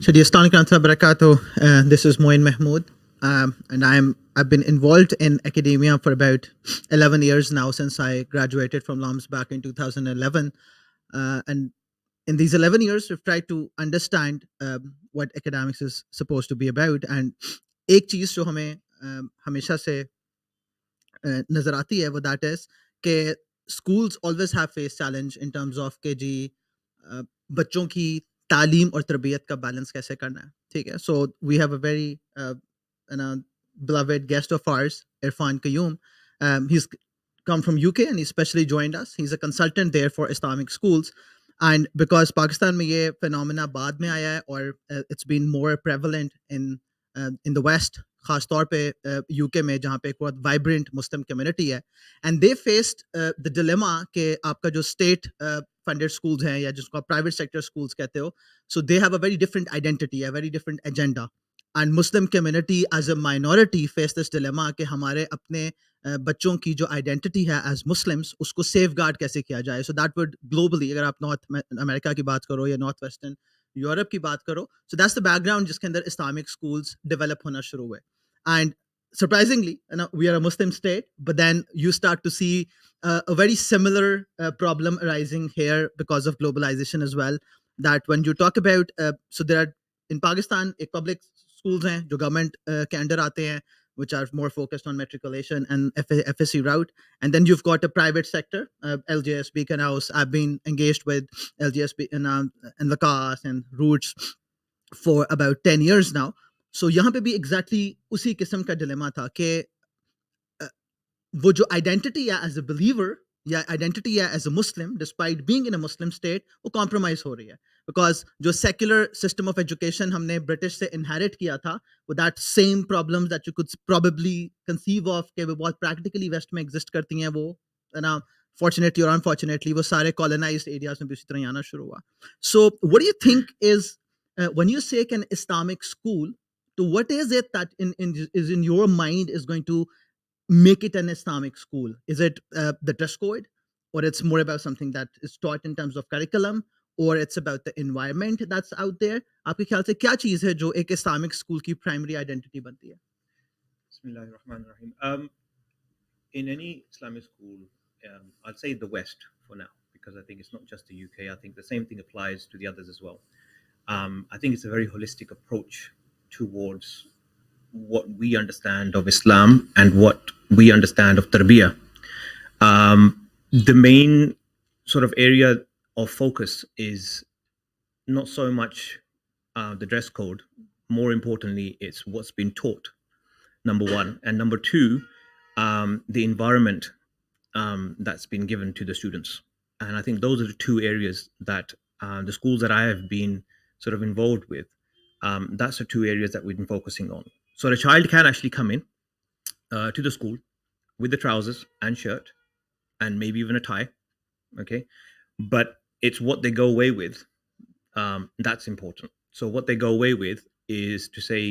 Assalamu alaikum wa barakatuh. This is Moeen Mahmood, and I've been involved in academia for about 11 years now since I graduated from LAMS back in 2011. And in these 11 years, we've tried to understand what academics is supposed to be about. And एक चीज़ जो हमें हमेशा से नज़र आती है वो that is कि schools always have faced challenge in terms of कि जी बच्चों की तालीम और तरबियत का बैलेंस कैसे करना है, ठीक है? So we have a very beloved guest of ours, Irfan Qayyum. He's come from UK and he specially joined us. He's a consultant there for Islamic schools. And because Pakistan में ये phenomena बाद में आया है और it's been more prevalent in the West, खास तौर पे यूके में जहाँ पे एक बहुत वाइब्रेंट मुस्लिम कम्युनिटी है, and they faced the dilemma कि आपका जो स्टेट फंडेड स्कूल्स हैं या जिसको आप प्राइवेट सेक्टर स्कूल्स कहते हो, so they have a very different identity, a very different agenda, and Muslim community as a minority face this dilemma कि हमारे अपने बच्चों की जो आइडेंटिटी है एज मुस्लिम्स उसको सेफ गार्ड कैसे किया जाए. सो दैट वुड ग्लोबली, अगर आप नॉर्थ अमेरिका की बात करो या नॉर्थ वेस्टर्न यूरोप की बात करो, सो दैट्स द बैकग्राउंड जिसके अंदर इस्लामिक स्कूल्स डेवलप होना शुरू हुए. And surprisingly, we are a Muslim state, but then you start to see a very similar problem arising here because of globalization as well. That when you talk about, so there are in Pakistan, एक public schools हैं जो government के under आते हैं, which are more focused on matriculation and FSC route, and then you've got a private sector, LJSB Canals. I've been engaged with LJSB in the CAS and Roots for about 10 years now. So यहाँ पे भी exactly उसी किस्म का dilemma था कि वो जो आइडेंटिटी है एज अ बिलीवर या आइडेंटिटी है as a Muslim despite being in a Muslim state, वो कॉम्प्रोमाइज हो रही है बिकॉज जो सेक्युलर सिस्टम ऑफ एजुकेशन हमने ब्रिटिश से इनहेरिट किया था, वो that same problems that you could probably conceive of के वो बहुत प्रैक्टिकली वेस्ट में एग्जिस्ट करती हैं, वो ना फॉर्चुनेटली और अनफॉर्चुनेटली वो सारे कॉलोनाइज्ड एरियाज में भी उसी तरह आना शुरू हुआ. So what do you think is when you say an Islamic school, to what is it that is in your mind is going to make it an Islamic school? Is it the dress code, or it's more about something that is taught in terms of curriculum, or it's about the environment that's out there? आपके ख्याल से क्या चीज़ है जो एक Islamic school की primary identity बनती है? Bismillahirrahmanirrahim. In any Islamic school, I'll say the West for now, because I think it's not just the UK. I think the same thing applies to the others as well. I think it's a very holistic approach towards what we understand of Islam and what we understand of tarbiyah. The main sort of area of focus is not so much the dress code. More importantly, it's what's been taught, number one. And number two, the environment that's been given to the students. And I think those are the two areas that the schools that I have been sort of involved with, that's the two areas that we've been focusing on. So the child can actually come in to the school with the trousers and shirt and maybe even a tie, okay? But it's what they go away with that's important. So what they go away with is to say,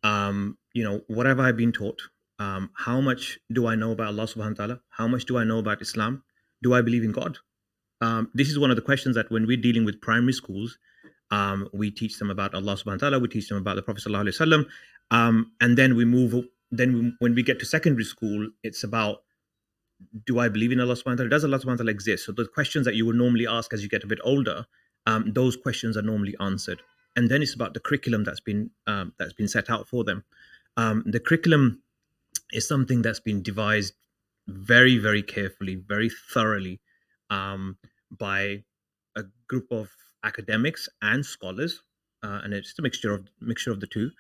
what have I been taught? How much do I know about Allah subhanahu wa ta'ala? How much do I know about Islam? Do I believe in God? This is one of the questions that when we're dealing with primary schools, we teach them about Allah subhanahu wa ta'ala, we teach them about the Prophet sallallahu alaihi wasallam, and then we move. When we get to secondary school, it's about, do I believe in Allah subhanahu wa ta'ala? Does Allah subhanahu wa ta'ala exist? So the questions that you would normally ask as you get a bit older, those questions are normally answered. And then it's about the curriculum that's been set out for them. The curriculum is something that's been devised very, very carefully, very thoroughly by a group of academics and scholars, and it's just a mixture of the two.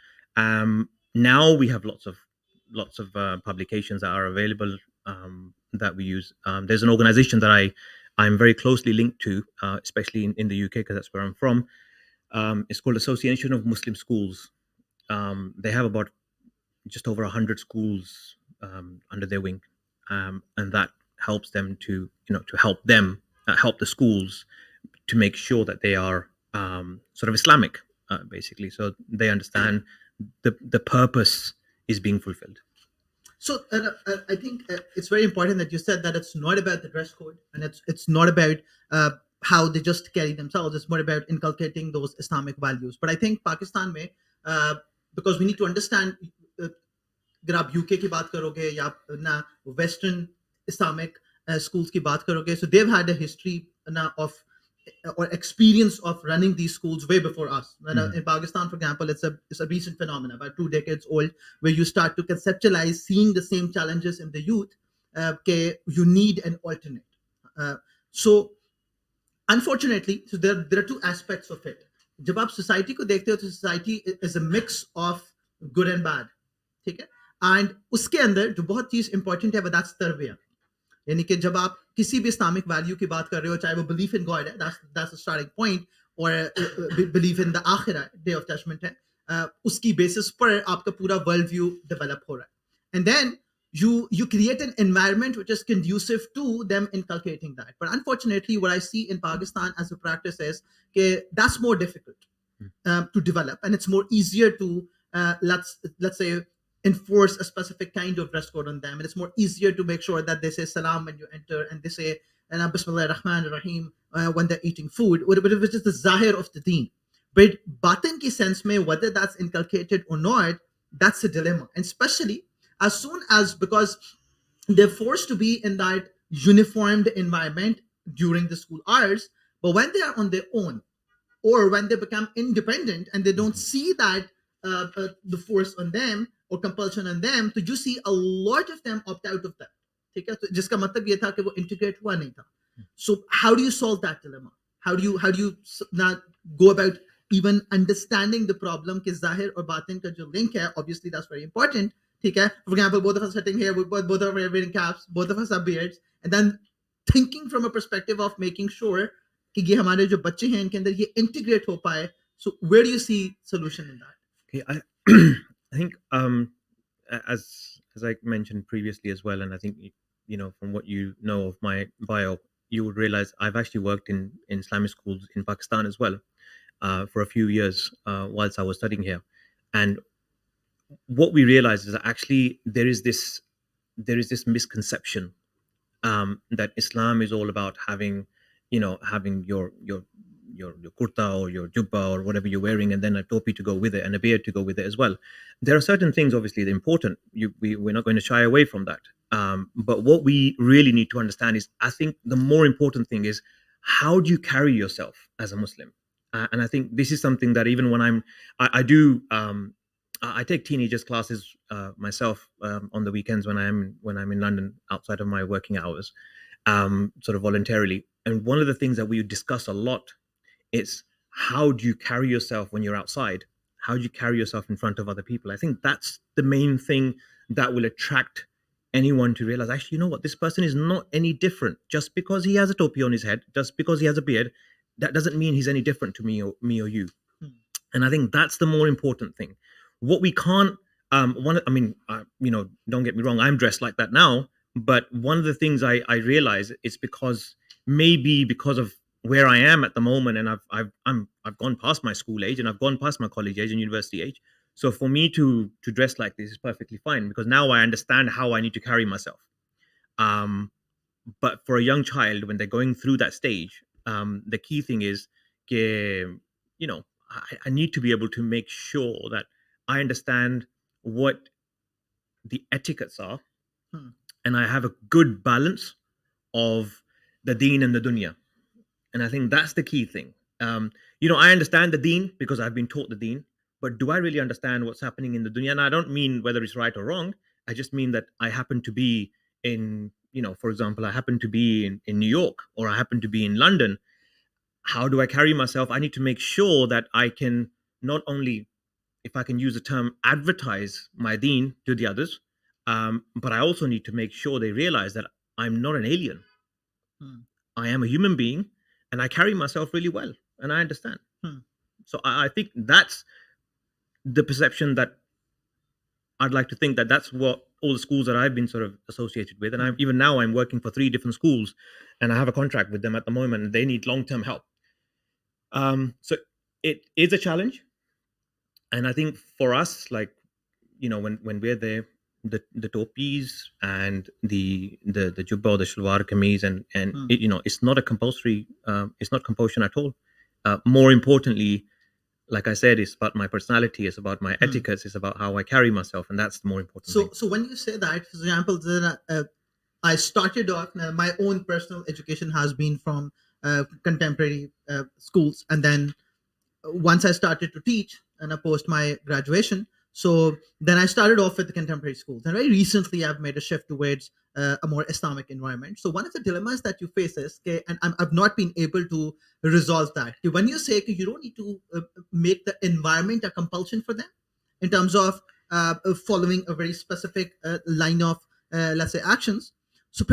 Now we have lots of publications that are available that we use. There's an organization that I'm very closely linked to, especially in the UK, because that's where I'm from. It's called Association of Muslim Schools. They have about just over 100 schools under their wing, and that helps them to help the schools to make sure that they are sort of Islamic, basically, so they understand the purpose is being fulfilled. So I think it's very important that you said that it's not about the dress code and it's not about how they just carry themselves. It's more about inculcating those Islamic values. But I think Pakistan mein, because we need to understand, uh, अगर आप UK की बात करोगे या ना western Islamic schools की बात करोगे, so they've had a history na, of or experience of running these schools way before us. In Pakistan, for example, it's a recent phenomenon, about 2 decades old, where you start to conceptualize seeing the same challenges in the youth. You need an alternate. So unfortunately, so there are two aspects of it. जब आप society को देखते हो तो society is a mix of good and bad, ठीक है? And उसके अंदर जो बहुत चीज इंपॉर्टेंट है वो दैट्स तरबिया. यानी कि जब आप किसी भी इस्लामिक वैल्यू की बात कर रहे हो, चाहे वो बिलीफ इन गॉड है, दैट्स द स्टार्टिंग पॉइंट, और बिलीफ इन द आखिरा, डे ऑफ जजमेंट है, उसकी बेसिस पर आपका पूरा वर्ल्ड व्यू डेवलप हो रहा है. And then you create an environment which is conducive to them inculcating that. But unfortunately, what I see in Pakistan as a practice is that's more difficult to develop, and it's more easier to let's say enforce a specific kind of dress code on them, and it's more easier to make sure that they say salam when you enter, and they say bismillah rahman rahim when they're eating food, which is the zahir of the deen. But batin ki sense mein, whether that's inculcated or not, that's a dilemma. And especially as soon as, because they're forced to be in that uniformed environment during the school hours, but when they are on their own, or when they become independent and they don't see that the force on them or compulsion on them, so you see a lot of them opt out of that. ठीक है, तो जिसका मतलब ये था कि वो integrate हुआ नहीं था. So how do you solve that dilemma? How do you not go about even understanding the problem कि जाहिर और बातिन का जो link है, obviously that's very important. ठीक है, for example, both of us sitting here, both of us are wearing caps, both of us have beards, and then thinking from a perspective of making sure कि ये हमारे जो बच्चे हैं इनके अंदर ये integrate हो पाए. So where do you see solution in that? Okay, I think as I mentioned previously as well, and I think from what you know of my bio, you would realize I've actually worked in Islamic schools in Pakistan as well for a few years whilst I was studying here, and what we realized is that actually there is this misconception that Islam is all about having your kurta or your jubba or whatever you're wearing, and then a topi to go with it and a beard to go with it as well. There are certain things, obviously, that are important. We're not going to shy away from that. But what we really need to understand is, I think the more important thing is, how do you carry yourself as a Muslim? And I think this is something that even when I do. I take teenagers classes myself on the weekends when I'm in London outside of my working hours, sort of voluntarily. And one of the things that we discuss a lot is, how do you carry yourself when you're outside? How do you carry yourself in front of other people? I think that's the main thing that will attract anyone to realize, actually, you know what, this person is not any different. Just because he has a topi on his head, just because he has a beard, that doesn't mean he's any different to me or you. And I think that's the more important thing. What we can't, don't get me wrong, I'm dressed like that now, but one of the things I realize is maybe because of where I am at the moment, and I've gone past my school age, and I've gone past my college age and university age. So for me to dress like this is perfectly fine, because now I understand how I need to carry myself. But for a young child, when they're going through that stage, the key thing is, I need to be able to make sure that I understand what the etiquettes are, and I have a good balance of the deen and the dunya. And I think that's the key thing. I understand the deen because I've been taught the deen, but do I really understand what's happening in the dunya? And I don't mean whether it's right or wrong. I just mean that I happen to be in, for example, I happen to be in New York, or I happen to be in London. How do I carry myself? I need to make sure that I can not only, if I can use the term, advertise my deen to the others, but I also need to make sure they realize that I'm not an alien. I am a human being, and I carry myself really well, and I understand. So I think that's the perception that I'd like to think that that's what all the schools that I've been sort of associated with, and even now I'm working for 3 different schools, and I have a contract with them at the moment, and they need long-term help. So it is a challenge. And I think for us, like, when we're there, the topis and the jubba or the shalwar kameez, and it, it's not a compulsory, it's not compulsion at all. More importantly, like I said, it's about my personality, it's about my etiquettes, it's about how I carry myself, and that's the more important thing. So when you say that, for example, then, I started off, my own personal education has been from contemporary schools, and then once I started to teach and post my graduation, so then I started off with the contemporary schools. And very recently, I've made a shift towards a more Islamic environment. So one of the dilemmas that you face is, okay, and I've not been able to resolve that. Okay, when you say, okay, you don't need to make the environment a compulsion for them in terms of following a very specific line of, let's say, actions. So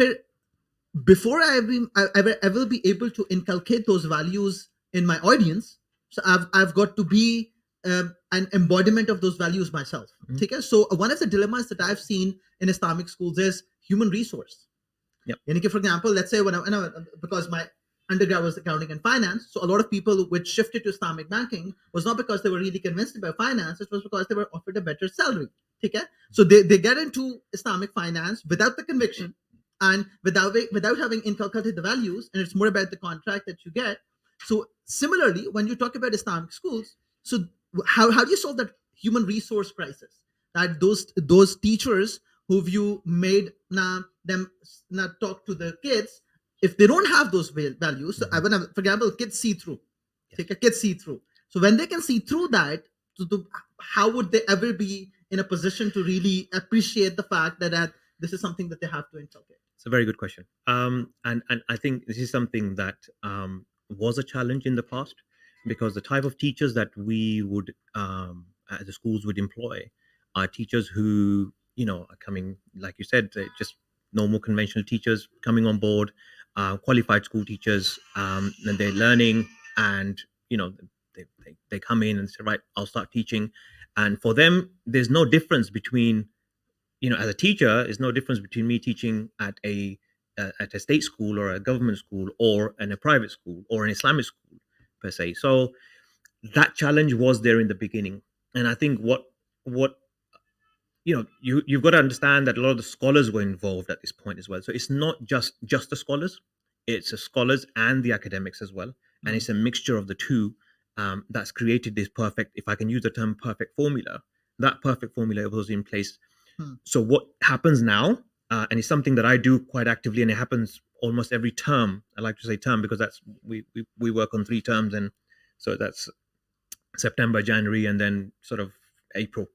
before I will be able to inculcate those values in my audience, so I've got to be an embodiment of those values myself. Okay? So one of the dilemmas that I've seen in Islamic schools is human resource. Yep. For example, let's say when I because my undergrad was accounting and finance, so a lot of people which shifted to Islamic banking was not because they were really convinced about finance, it was because they were offered a better salary. Okay? So they get into Islamic finance without the conviction and without having inculcated the values, and it's more about the contract that you get. So similarly, when you talk about Islamic schools, so how do you solve that human resource crisis? That those teachers who've you made them not talk to the kids, if they don't have those values. So I want to, for example, kids see through. Take a kid see through. So when they can see through that, how would they ever be in a position to really appreciate the fact that this is something that they have to inculcate? It's a very good question. And I think this is something that was a challenge in the past, because the type of teachers that we would, the schools would employ, are teachers who, are coming, like you said, just normal conventional teachers coming on board, qualified school teachers, and they're learning, and they come in and say, right, I'll start teaching, and for them, there's no difference between, as a teacher, there's no difference between me teaching at a state school or a government school or in a private school or an Islamic school per se. So that challenge was there in the beginning, and I think what you've got to understand that a lot of the scholars were involved at this point as well. So it's not just the scholars; it's the scholars and the academics as well, and it's a mixture of the two that's created this perfect, if I can use the term, perfect formula. That perfect formula was in place. So what happens now, and it's something that I do quite actively, and it happens almost every term. I like to say term because that's we work on 3 terms, and so that's September, January, and then sort of April.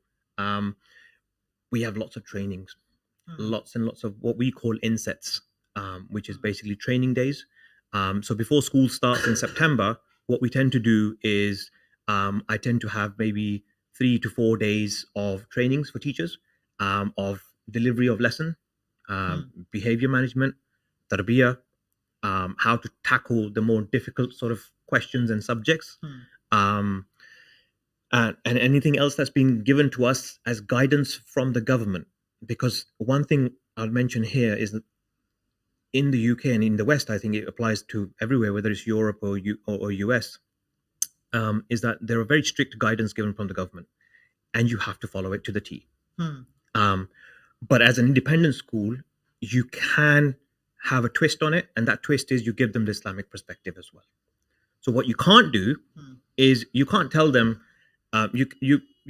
We have lots of trainings, lots and lots of what we call insets, which is basically training days. So before school starts in September, what we tend to do is I tend to have maybe 3 to 4 days of trainings for teachers, of delivery of lesson, behavior management, tarbiyah, how to tackle the more difficult sort of questions and subjects, and anything else that's been given to us as guidance from the government. Because one thing I'll mention here is that in the UK and in the West, I think it applies to everywhere, whether it's Europe or US, is that there are very strict guidance given from the government, and you have to follow it to the T. But as an independent school, you can have a twist on it, and that twist is you give them the Islamic perspective as well. So what you can't do is you can't tell them, you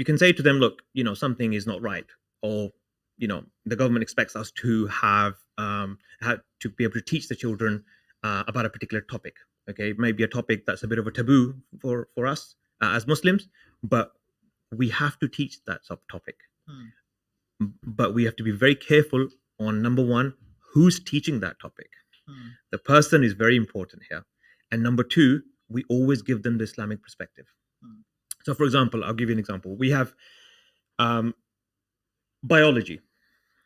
can say to them, look, something is not right, or the government expects us to have to be able to teach the children about a particular topic. Okay, maybe a topic that's a bit of a taboo for us as Muslims, but we have to teach that subtopic. But we have to be very careful on, number one, who's teaching that topic. The person is very important here. And number two, we always give them the Islamic perspective. So for example, I'll give you an example. We have biology.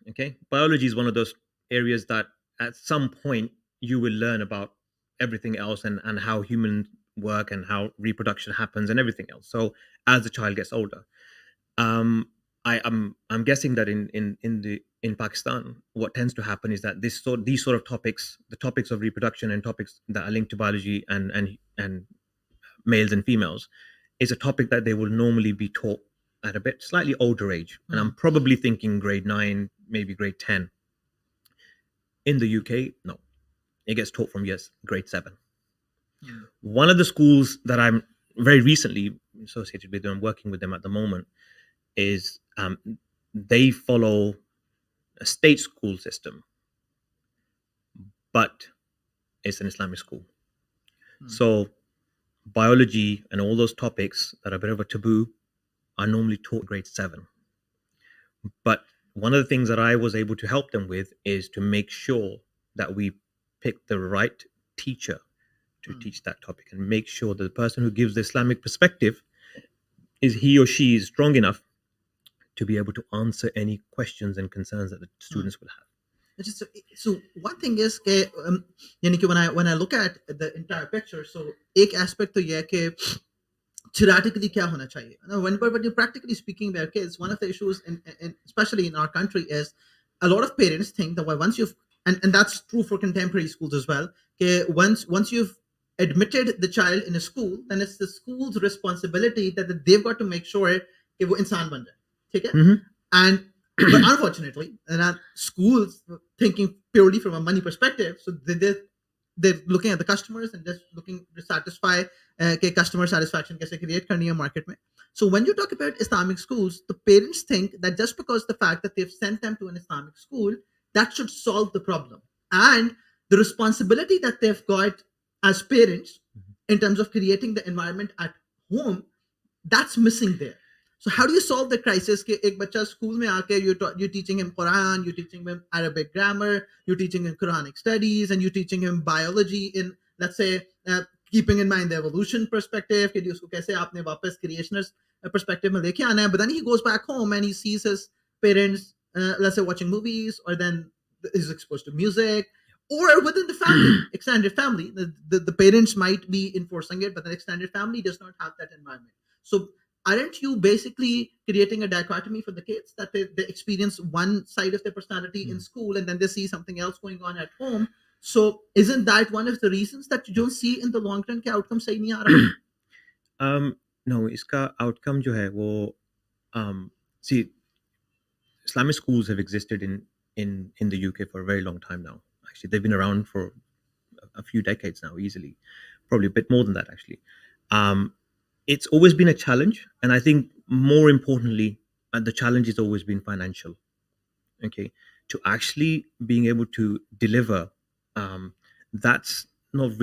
Okay, biology is one of those areas that at some point you will learn about everything else, and how humans work and how reproduction happens and everything else. So as the child gets older, I'm guessing that in Pakistan, what tends to happen is that these sort of topics, the topics of reproduction and topics that are linked to biology and males and females, is a topic that they will normally be taught at a bit slightly older age, and I'm probably thinking grade 9, maybe grade 10. In the UK, no, it gets taught from grade 7. One of the schools that I'm very recently associated with and working with them at the moment is they follow a state school system, but it's an Islamic school. So biology and all those topics that are a bit of a taboo are normally taught grade 7. But one of the things that I was able to help them with is to make sure that we pick the right teacher to teach that topic, and make sure that the person who gives the Islamic perspective is he or she is strong enough to be able to answer any questions and concerns that the students will have. So one thing is कि यानी कि when I look at the entire picture, so एक aspect तो ये है कि theoretically क्या होना चाहिए. Now, when you're practically speaking with kids, one of the issues, especially in our country, is a lot of parents think that once you've and that's true for contemporary schools as well. Okay, once you've admitted the child in a school, then it's the school's responsibility that they've got to make sure कि वो इंसान बन जाए. ठीक है? And but unfortunately, schools thinking purely from a money perspective, so they're looking at the customers and just looking to satisfy customer satisfaction कैसे create करनी है market में. So when you talk about Islamic schools, the parents think that just because the fact that they've sent them to an Islamic school, that should solve the problem. And the responsibility that they've got as parents in terms of creating the environment at home, that's missing there. So how do you solve the crisis कि एक बच्चा school में आके you're teaching him Quran, you're teaching him Arabic grammar, you're teaching him Quranic studies, and you're teaching him biology in, let's say, keeping in mind the evolution perspective कि उसको कैसे आपने वापस creationist perspective में लेके आना है. But then he goes back home and he sees his parents, let's say, watching movies, or then is exposed to music, or within the family, extended family. The parents might be enforcing it, but the extended family does not have that environment. So aren't you basically creating a dichotomy for the kids that they experience one side of their personality in school and then they see something else going on at home? So isn't that one of the reasons that you don't see in the long run के outcome सही नहीं आ रहा? No, इसका outcome जो है वो see, Islamic schools have existed in the UK for a very long time now. Actually, they've been around for a few decades now, easily, probably a bit more than that actually. It's always been a challenge, and I think more importantly, the challenge has always been financial. Okay, to actually being able to deliver, that's never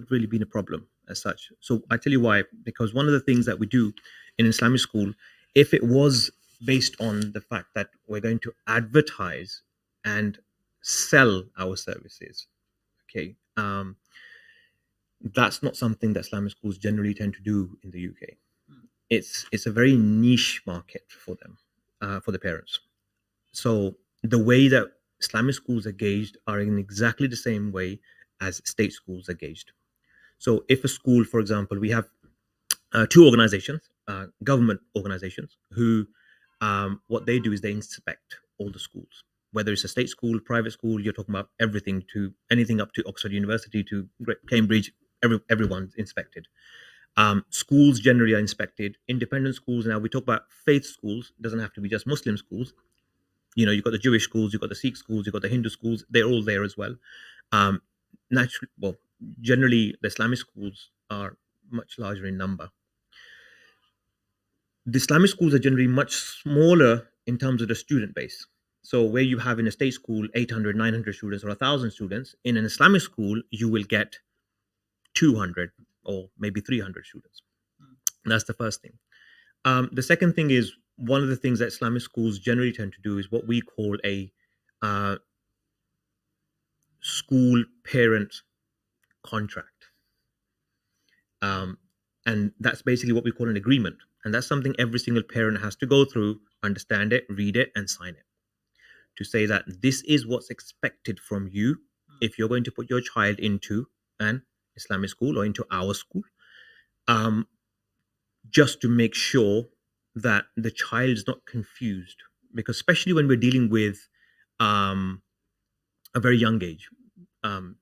really been a problem as such. So I tell you why. Because one of the things that we do in Islamic school, if it was based on the fact that we're going to advertise and sell our services, okay, that's not something that Islamic schools generally tend to do in the UK. It's a very niche market for them, for the parents. So the way that Islamic schools are gauged are in exactly the same way as state schools are gauged. So if a school, for example, we have two organizations, government organizations, who what they do is they inspect all the schools. Whether it's a state school, private school, you're talking about everything to anything up to Oxford University to Cambridge, everyone's inspected. Schools generally are inspected. Independent schools, now we talk about faith schools, it doesn't have to be just Muslim schools. You know, you've got the Jewish schools, you've got the Sikh schools, you've got the Hindu schools, they're all there as well. Generally, the Islamic schools are much larger in number. The Islamic schools are generally much smaller in terms of the student base. So where you have in a state school 800, 900 students or 1,000 students, in an Islamic school, you will get 200 or maybe 300 students. That's the first thing. The second thing is, one of the things that Islamic schools generally tend to do is what we call a school parent contract. And that's basically what we call an agreement. And that's something every single parent has to go through, understand it, read it, and sign it. To say that this is what's expected from you if you're going to put your child into an Islamic school or into our school, just to make sure that the child is not confused. Because especially when we're dealing with a very young age, you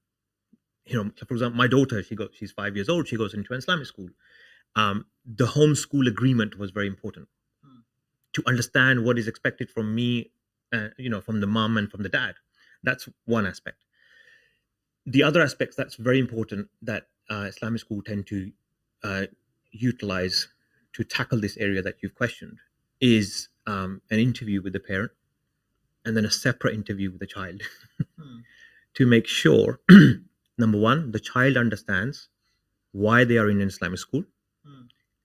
know, for example, my daughter, she's 5 years old, she goes into an Islamic school. The homeschool agreement was very important. to understand what is expected from me, from the mom and from the dad. That's one aspect. The other aspects that's very important that Islamic school tend to utilize to tackle this area that you've questioned is an interview with the parent and then a separate interview with the child to make sure, number one, the child understands why they are in an Islamic school,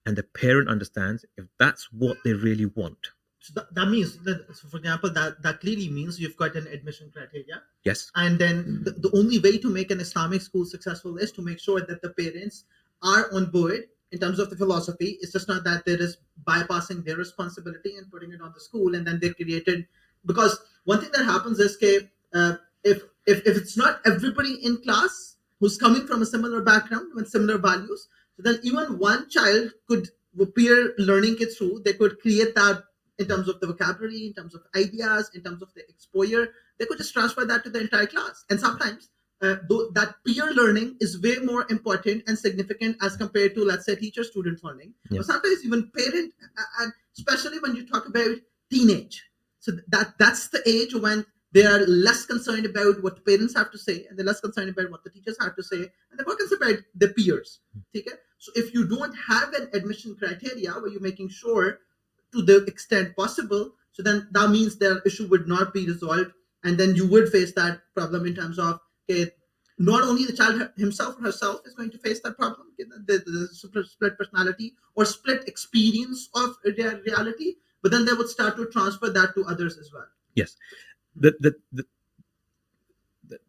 and the parent understands if that's what they really want. So that means that, so for example, that clearly means you've got an admission criteria. Yes. And then the only way to make an Islamic school successful is to make sure that the parents are on board in terms of the philosophy. It's just not that there is bypassing their responsibility and putting it on the school, and then they created. Because one thing that happens is if it's not everybody in class who's coming from a similar background with similar values, so then even one child could peer learning it through. They could create that in terms of the vocabulary, in terms of ideas, in terms of the exposure. They could just transfer that to the entire class. And sometimes that peer learning is way more important and significant as compared to, let's say, teacher-student learning. Yeah. Or sometimes even parent, and especially when you talk about teenage. So that's the age when they are less concerned about what parents have to say, and they're less concerned about what the teachers have to say, and they're more concerned about their peers. Okay? So if you don't have an admission criteria where you're making sure to the extent possible, so then that means their issue would not be resolved, and then you would face that problem in terms of, okay, not only the child himself or herself is going to face that problem, okay, the split personality or split experience of reality, but then they would start to transfer that to others as well. Yes, that's a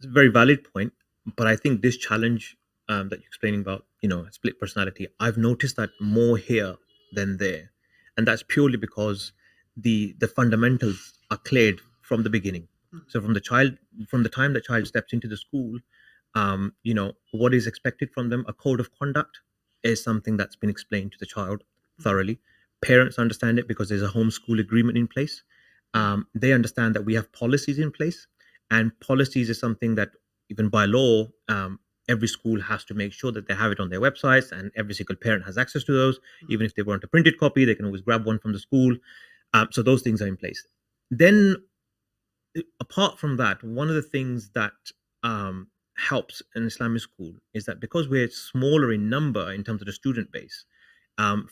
very valid point. But I think this challenge that you're explaining about, split personality, I've noticed that more here than there, and that's purely because the fundamentals are cleared from the beginning. So from the time the child steps into the school, what is expected from them, a code of conduct is something that's been explained to the child thoroughly. Parents understand it because there's a homeschool agreement in place. They understand that we have policies in place, and policies is something that even by law, every school has to make sure that they have it on their websites, and every single parent has access to those. Even if they want a printed copy, they can always grab one from the school. So those things are in place. Then, apart from that, one of the things that helps an Islamic school is that because we're smaller in number in terms of the student base,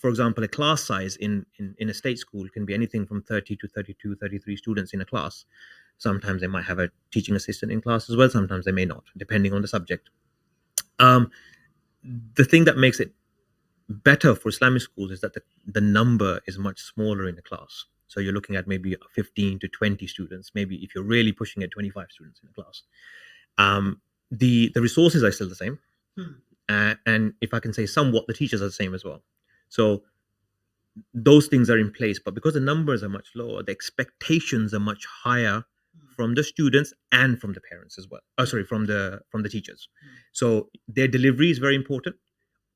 for example, a class size in a state school can be anything from 30 to 32, 33 students in a class. Sometimes they might have a teaching assistant in class as well. Sometimes they may not, depending on the subject. The thing that makes it better for Islamic schools is that the number is much smaller in the class. So you're looking at maybe 15 to 20 students, maybe if you're really pushing it, 25 students in a class. The resources are still the same. And if I can say somewhat, the teachers are the same as well. So those things are in place, but because the numbers are much lower, the expectations are much higher from the students and from the parents as well. From the teachers. So their delivery is very important.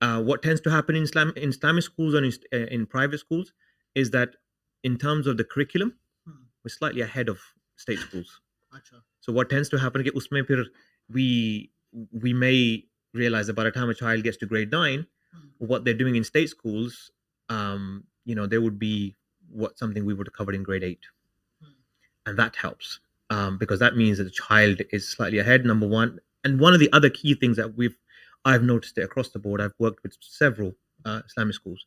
What tends to happen in Islamic schools and in private schools is that in terms of the curriculum, we're slightly ahead of state schools. So what tends to happen, we may realize that by the time a child gets to grade 9, what they're doing in state schools, there would be something we would have covered in grade 8. And that helps because that means that the child is slightly ahead, number one. And one of the other key things that I've noticed it across the board, I've worked with several Islamic schools,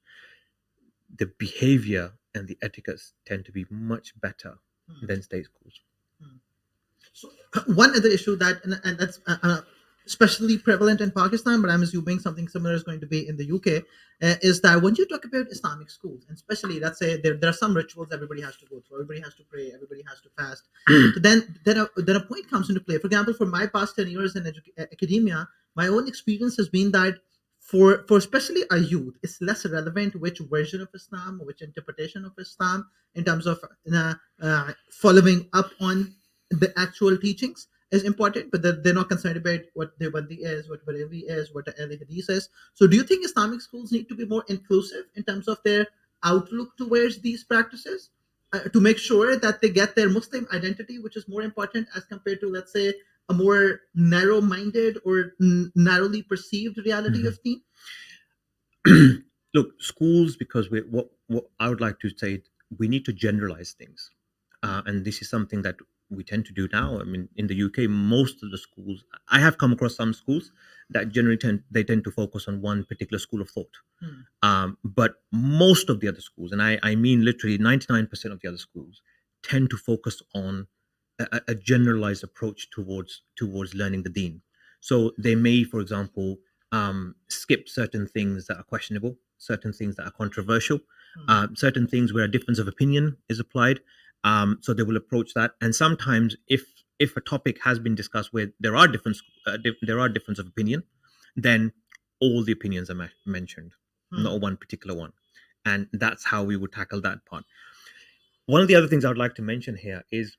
the behavior and the etiquettes tend to be much better than state schools. So one other issue and that's especially prevalent in Pakistan, but I'm assuming something similar is going to be in the UK, is that when you talk about Islamic schools, and especially, let's say there are some rituals everybody has to go through, everybody has to pray, everybody has to fast. So then a point comes into play. For example, for my past 10 years in academia, my own experience has been that for especially our youth, it's less relevant which version of Islam, which interpretation of Islam in terms of following up on the actual teachings is important, but they're not concerned about what Deobandi is, what Bareilly is, what the Ahli Hadith is. So do you think Islamic schools need to be more inclusive in terms of their outlook towards these practices to make sure that they get their Muslim identity, which is more important as compared to, let's say, a more narrow-minded or narrowly perceived reality of deen? Look, schools, because what I would like to say, we need to generalize things. And this is something that we tend to do now. I mean, in the UK, most of the schools, I have come across some schools that generally tend to focus on one particular school of thought. But most of the other schools, and I mean literally 99% of the other schools, tend to focus on a generalized approach towards learning the deen. So they may, for example, skip certain things that are questionable, certain things that are controversial, certain things where a difference of opinion is applied. So they will approach that, and sometimes if a topic has been discussed where there are difference of opinion, then all the opinions are mentioned, not one particular one, and that's how we would tackle that part. One of the other things I would like to mention here is,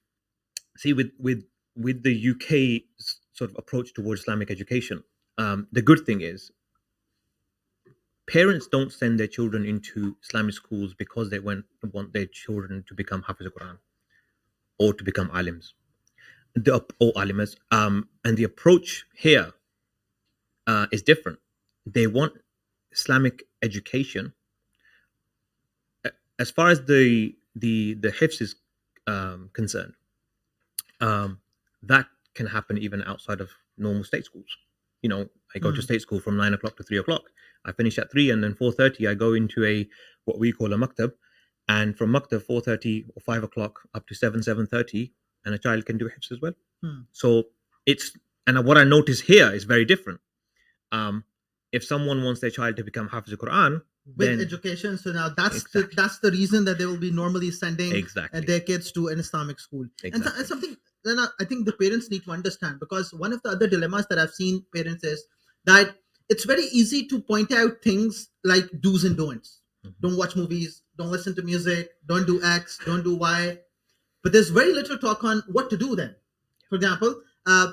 see, with the UK sort of approach towards Islamic education, the good thing is parents don't send their children into Islamic schools because they want their children to become Hafiz al-Quran or to become alims, or alimas. And the approach here is different. They want Islamic education. As far as the hifz is concerned, that can happen even outside of normal state schools. You know, I go to state school from 9 o'clock to 3 o'clock. I finish at 3, and then 4:30 I go into what we call a maktab, and from maktab 4:30 or 5 o'clock up to 7:30, and a child can do hifz as well. So it's, and what I notice here is very different. If someone wants their child to become Hafiz al-Quran with education, so now that's the reason that they will be normally sending their kids to an Islamic school. And something then I think the parents need to understand, because one of the other dilemmas that I've seen parents is that it's very easy to point out things like do's and don'ts. Don't watch movies, don't listen to music, don't do X, don't do Y, but there's very little talk on what to do then. For example, a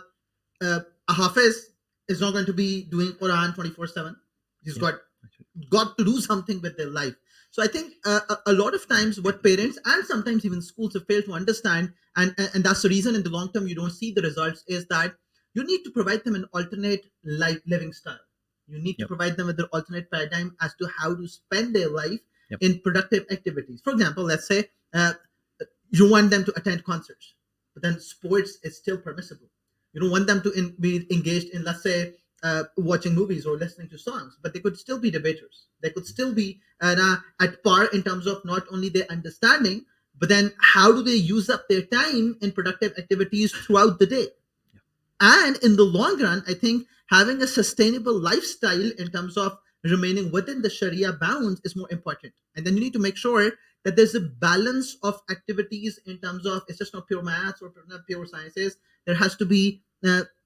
Hafiz is not going to be doing Quran 24/7. He's got to do something with their life. So I think a lot of times what parents and sometimes even schools have failed to understand, and that's the reason in the long term you don't see the results, is that you need to provide them an alternate living style. You need to provide them with an alternate paradigm as to how to spend their life in productive activities. For example, let's say you want them to attend concerts, but then sports is still permissible. You don't want them to be engaged in, let's say, watching movies or listening to songs, but they could still be debaters. They could still be at par in terms of not only their understanding, but then how do they use up their time in productive activities throughout the day. And in the long run, I think having a sustainable lifestyle in terms of remaining within the Sharia bounds is more important. And then you need to make sure that there's a balance of activities in terms of, it's just not pure maths or not pure sciences. There has to be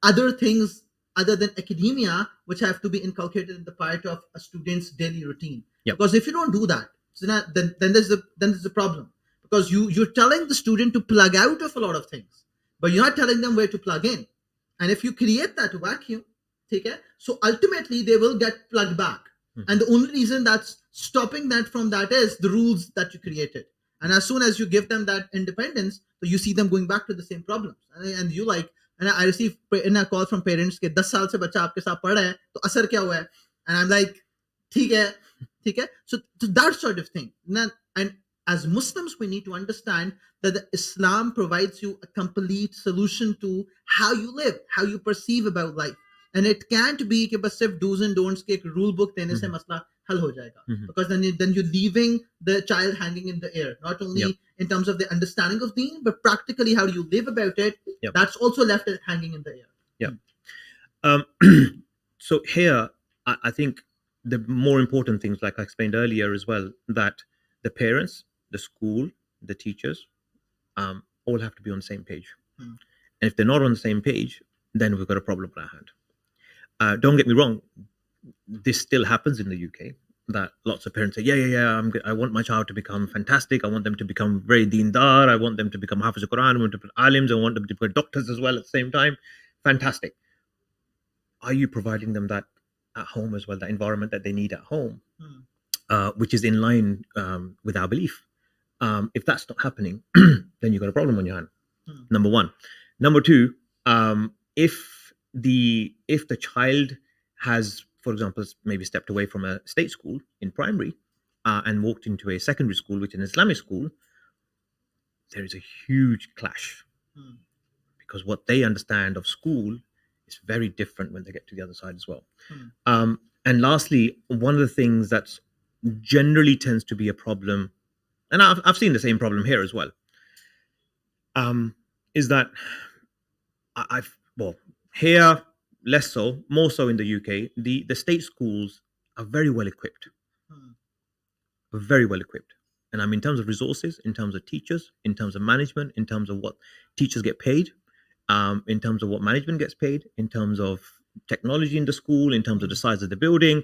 other things other than academia which have to be inculcated in the part of a student's daily routine. Because if you don't do that, so then there's a problem. Because you're telling the student to plug out of a lot of things, but you're not telling them where to plug in. And if you create that vacuum, okay, so ultimately they will get plugged back. And the only reason that's stopping that from that is the rules that you created. And as soon as you give them that independence, so you see them going back to the same problems. And you like, and I receive a call from parents कि 10 साल से बच्चा आपके साथ पढ़ रहा है तो असर क्या हुआ है? And I'm like, ठीक है. So that sort of thing. And as Muslims, we need to understand that Islam provides you a complete solution to how you live, how you perceive about life. And it can't be कि बस सिर्फ do's and don'ts के एक rule book देने से मसला हल हो जाएगा. Because then you're leaving the child hanging in the air, not only in terms of the understanding of deen, but practically how do you live about it. That's also left hanging in the air. So here, I think the more important things, like I explained earlier as well, that the parents, the school, the teachers, all have to be on the same page. And if they're not on the same page, then we've got a problem on our hand. Don't get me wrong, this still happens in the UK, that lots of parents say, I want my child to become fantastic. I want them to become very deendar. I want them to become Hafiz al-Quran. I want them to become alims. I want them to become doctors as well at the same time. Fantastic. Are you providing them that at home as well, that environment that they need at home, which is in line with our belief? If that's not happening, then you've got a problem on your hand. Number one. Number two, if the child has, for example, maybe stepped away from a state school in primary and walked into a secondary school, which is an Islamic school, there is a huge clash Hmm. because what they understand of school is very different when they get to the other side as well. Hmm. And lastly, one of the things that's generally tends to be a problem, and I've seen the same problem here as well, is that I've well here less so, more so in the UK. The state schools are very well equipped, Hmm. very well equipped, and in terms of resources, in terms of teachers, in terms of management, in terms of what teachers get paid, in terms of what management gets paid, in terms of technology in the school, in terms of the size of the building.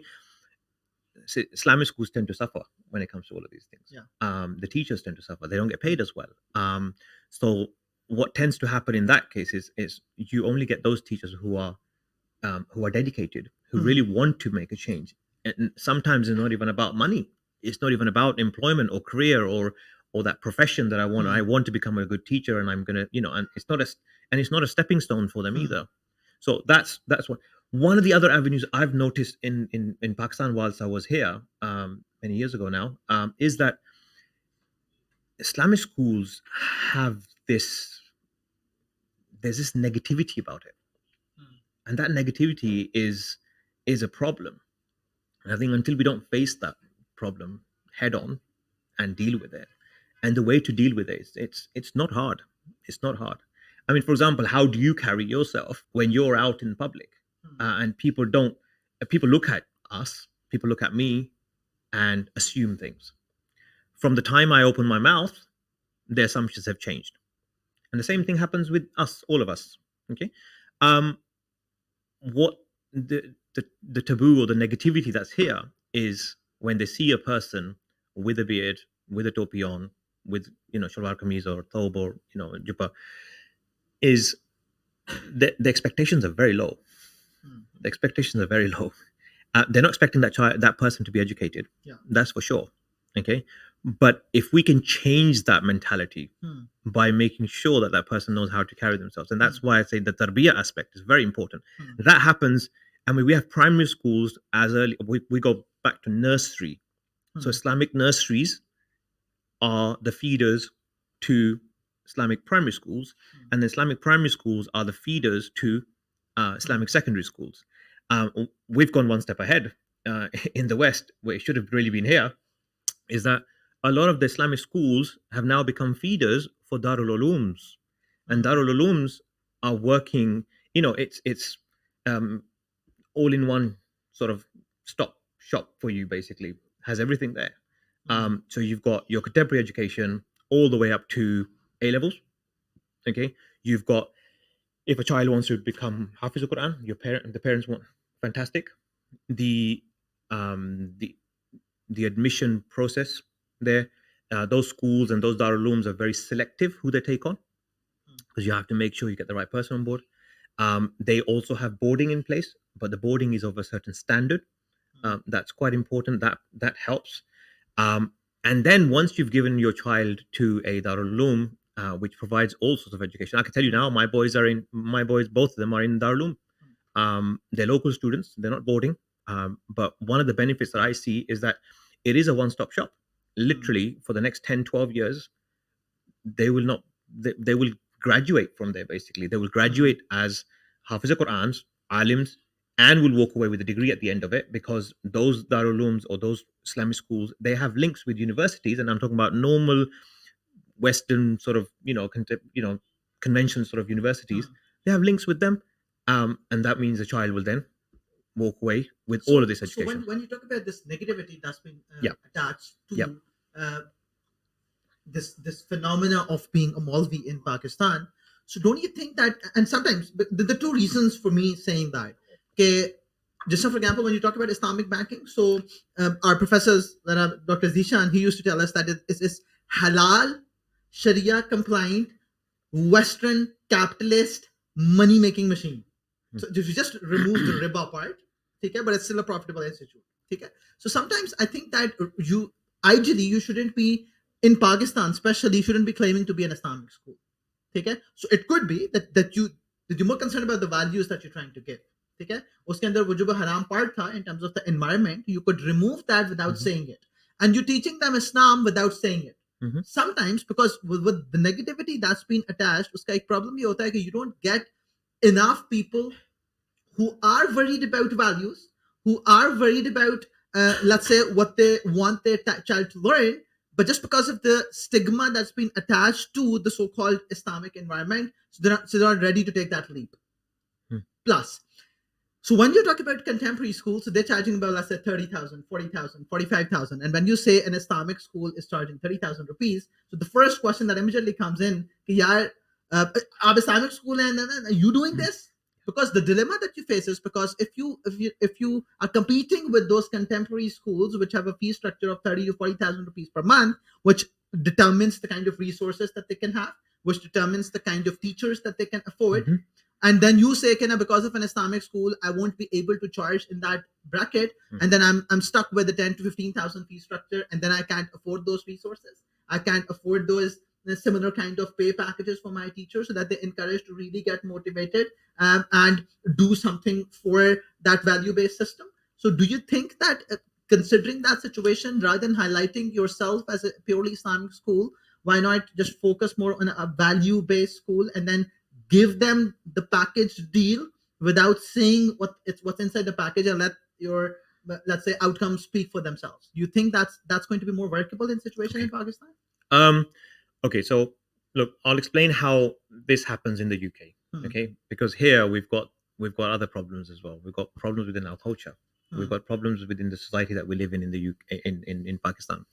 Islamic schools tend to suffer when it comes to all of these things. Yeah. The teachers tend to suffer; they don't get paid as well. So what tends to happen in that case is you only get those teachers who are dedicated, who really want to make a change. And sometimes it's not even about money. It's not even about employment or career or that profession that I want. I want to become a good teacher, and I'm gonna, and it's not a stepping stone for them either. So that's one of the other avenues I've noticed in Pakistan whilst I was here many years ago now, is that Islamic schools have there's this negativity about it, and that negativity is a problem. And I think until we don't face that problem head on and deal with it, and the way to deal with it is it's not hard. It's not hard. For example, how do you carry yourself when you're out in public, and people look at us, people look at me, and assume things. From the time I open my mouth, the assumptions have changed, and the same thing happens with us, all of us. Okay, what the taboo or the negativity that's here is when they see a person with a beard, with a topi on, with shalwar kameez or thobe or jubba, is the expectations are very low. The expectations are very low. They're not expecting that person to be educated. Yeah. That's for sure. Okay, but if we can change that mentality by making sure that that person knows how to carry themselves, and that's why I say the tarbiyah aspect is very important. That happens. We have primary schools as early. We go back to nursery. So Islamic nurseries are the feeders to Islamic primary schools, and the Islamic primary schools are the feeders to Islamic secondary schools. We've gone one step ahead in the West, where it should have really been here, is that a lot of the Islamic schools have now become feeders for Darul Ulooms, and Darul Ulooms are working. It's all in one sort of stop shop for you. Basically, has everything there. So you've got your contemporary education all the way up to A levels. Okay, you've got, if a child wants to become Hafiz al Quran, the parents want, fantastic. The admission process there, those schools and those Darul Ulooms are very selective who they take on, because you have to make sure you get the right person on board. They also have boarding in place, but the boarding is of a certain standard. That's quite important. That helps. And then once you've given your child to a Darul Uloom, which provides all sorts of education, I can tell you now, both of them are in Darul Uloom. They're local students, they're not boarding. But one of the benefits that I see is that it is a one-stop shop. Literally, for the next 10, 12 years, they will graduate from there. Basically, they will graduate as Hafiz Qur'ans, alims, and will walk away with a degree at the end of it, because those Darul Ulooms or those Islamic schools, they have links with universities, and I'm talking about normal Western sort of conventional sort of universities. They have links with them, and that means the child will then walk away with all of this education. So when you talk about this negativity that's been attached to this phenomena of being a Maulvi in Pakistan, so don't you think that, and sometimes the two reasons for me saying that, okay, just for example, when you talk about Islamic banking, so our professors, Dr. Zishan, he used to tell us that it's halal, Sharia compliant, Western capitalist money making machine. So if you just remove the riba part, okay, but it's still a profitable institute. Okay? So sometimes I think that you shouldn't be in Pakistan, especially, you shouldn't be claiming to be an Islamic school. Okay? So it could be that you're more concerned about the values that you're trying to give. Okay? Uske andar wo jo haram part tha in terms of the environment, you could remove that without saying it. and you're teaching them Islam without saying it. Mhm. Sometimes, because with the negativity that's been attached, uska ek problem ye hota hai ki you don't get enough people who are worried about values, who are worried about, let's say, what they want their child to learn, but just because of the stigma that's been attached to the so-called Islamic environment, so they're not ready to take that leap. Hmm. Plus, so when you talk about contemporary schools, so they're charging about, let's say, 30,000, 40,000, 45,000. And when you say an Islamic school is charging 30,000 rupees, so the first question that immediately comes in, ki yaar, ab Islamic school and are you doing this? Because the dilemma that you face is because if you are competing with those contemporary schools which have a fee structure of 30 to 40,000 rupees per month, which determines the kind of resources that they can have, which determines the kind of teachers that they can afford, Mhm. and then you say, because of an Islamic school, I won't be able to charge in that bracket, Mm. and then I'm stuck with the 10 to 15,000 fee structure, and then I can't afford those resources. I can't afford those similar kind of pay packages for my teachers, so that they encourage to really get motivated and do something for that value-based system. So, do you think that considering that situation, rather than highlighting yourself as a purely Islamic school, why not just focus more on a value-based school and then give them the package deal without saying what's inside the package, and let your, let's say, outcomes speak for themselves? You think that's going to be more workable in situation in Pakistan? Okay, so look, I'll explain how this happens in the UK. Hmm. Okay, because here we've got other problems as well. We've got problems within our culture. We've got problems within the society that we live in the UK, in Pakistan.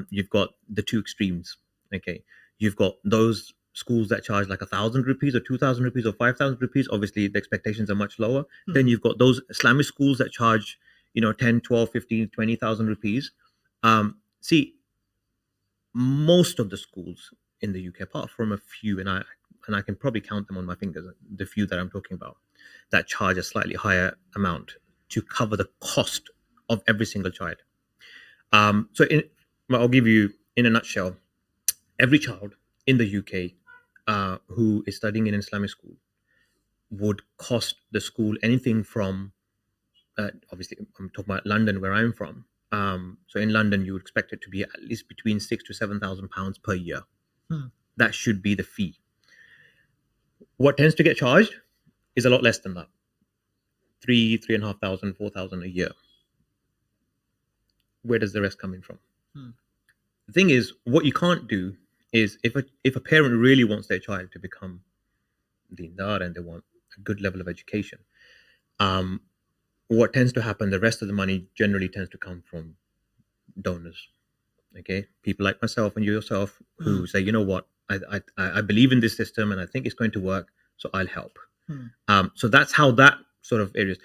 You've got the two extremes. Okay, you've got those schools that charge like 1,000 rupees or 2,000 rupees or 5,000 rupees. Obviously, the expectations are much lower. Then you've got those Islamic schools that charge 10, 12, 15, 20,000 rupees. See, most of the schools in the UK, apart from a few, and I can probably count them on my fingers, the few that I'm talking about, that charge a slightly higher amount to cover the cost of every single child. I'll give you in a nutshell, every child in the UK who is studying in an Islamic school would cost the school anything from, obviously, I'm talking about London, where I'm from. So in London, you would expect it to be at least between £6,000 to £7,000 per year. That should be the fee. What tends to get charged is a lot less than that. 3,500, 4,000 a year. Where does the rest come in from? The thing is, what you can't do is, if a parent really wants their child to become dindar and they want a good level of education, what tends to happen, the rest of the money generally tends to come from donors. Okay, people like myself and yourself who say, you know what, I believe in this system and I think it's going to work, so I'll help. So that's how that sort of areas.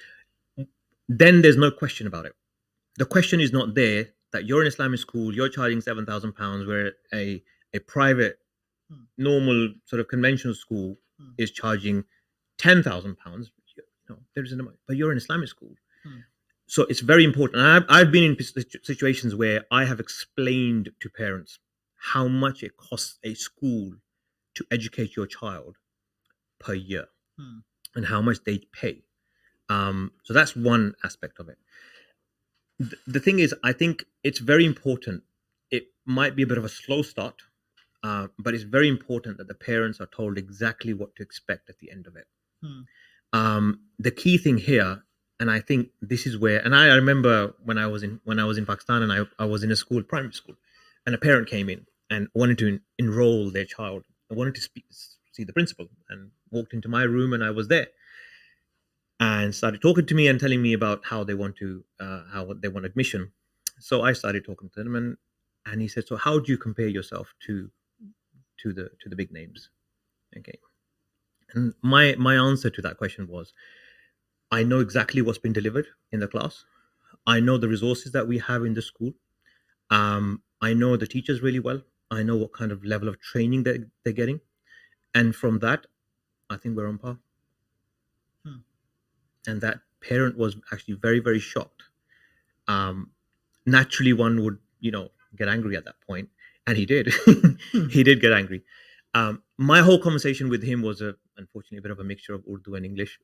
Then there's no question about it. The question is not there that you're an Islamic school, you're charging £7,000, where a private, normal sort of conventional school is charging £10,000. There isn't, but you're an Islamic school. So it's very important. And I've been in situations where I have explained to parents how much it costs a school to educate your child per year and how much they pay. So that's one aspect of it. The thing is, I think it's very important. It might be a bit of a slow start, but it's very important that the parents are told exactly what to expect at the end of it. The key thing here, and I think this is where, and I remember when I was in Pakistan, and I was in a school, primary school, and a parent came in and wanted to enroll their child. I wanted to see the principal, and walked into my room, and I was there, and started talking to me and telling me about how they want admission. So I started talking to them, and he said, "So how do you compare yourself to the big names?" Okay, and my answer to that question was, I know exactly what's been delivered in the class. I know the resources that we have in the school. I know the teachers really well. I know what kind of level of training they're getting. And from that, I think we're on par. And that parent was actually very, very shocked. Naturally, one would, get angry at that point. And he did. He did get angry. My whole conversation with him was, unfortunately, a bit of a mixture of Urdu and English.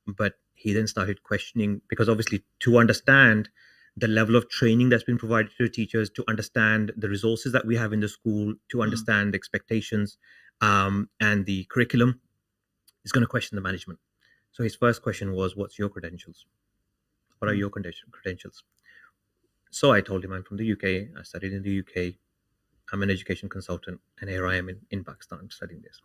But he then started questioning, because obviously, to understand the level of training that's been provided to teachers, to understand the resources that we have in the school, to understand the expectations and the curriculum, is going to question the management. So his first question was, what's your credentials? What are your credentials? So I told him, I'm from the UK. I studied in the UK. I'm an education consultant. And here I am in Pakistan studying this.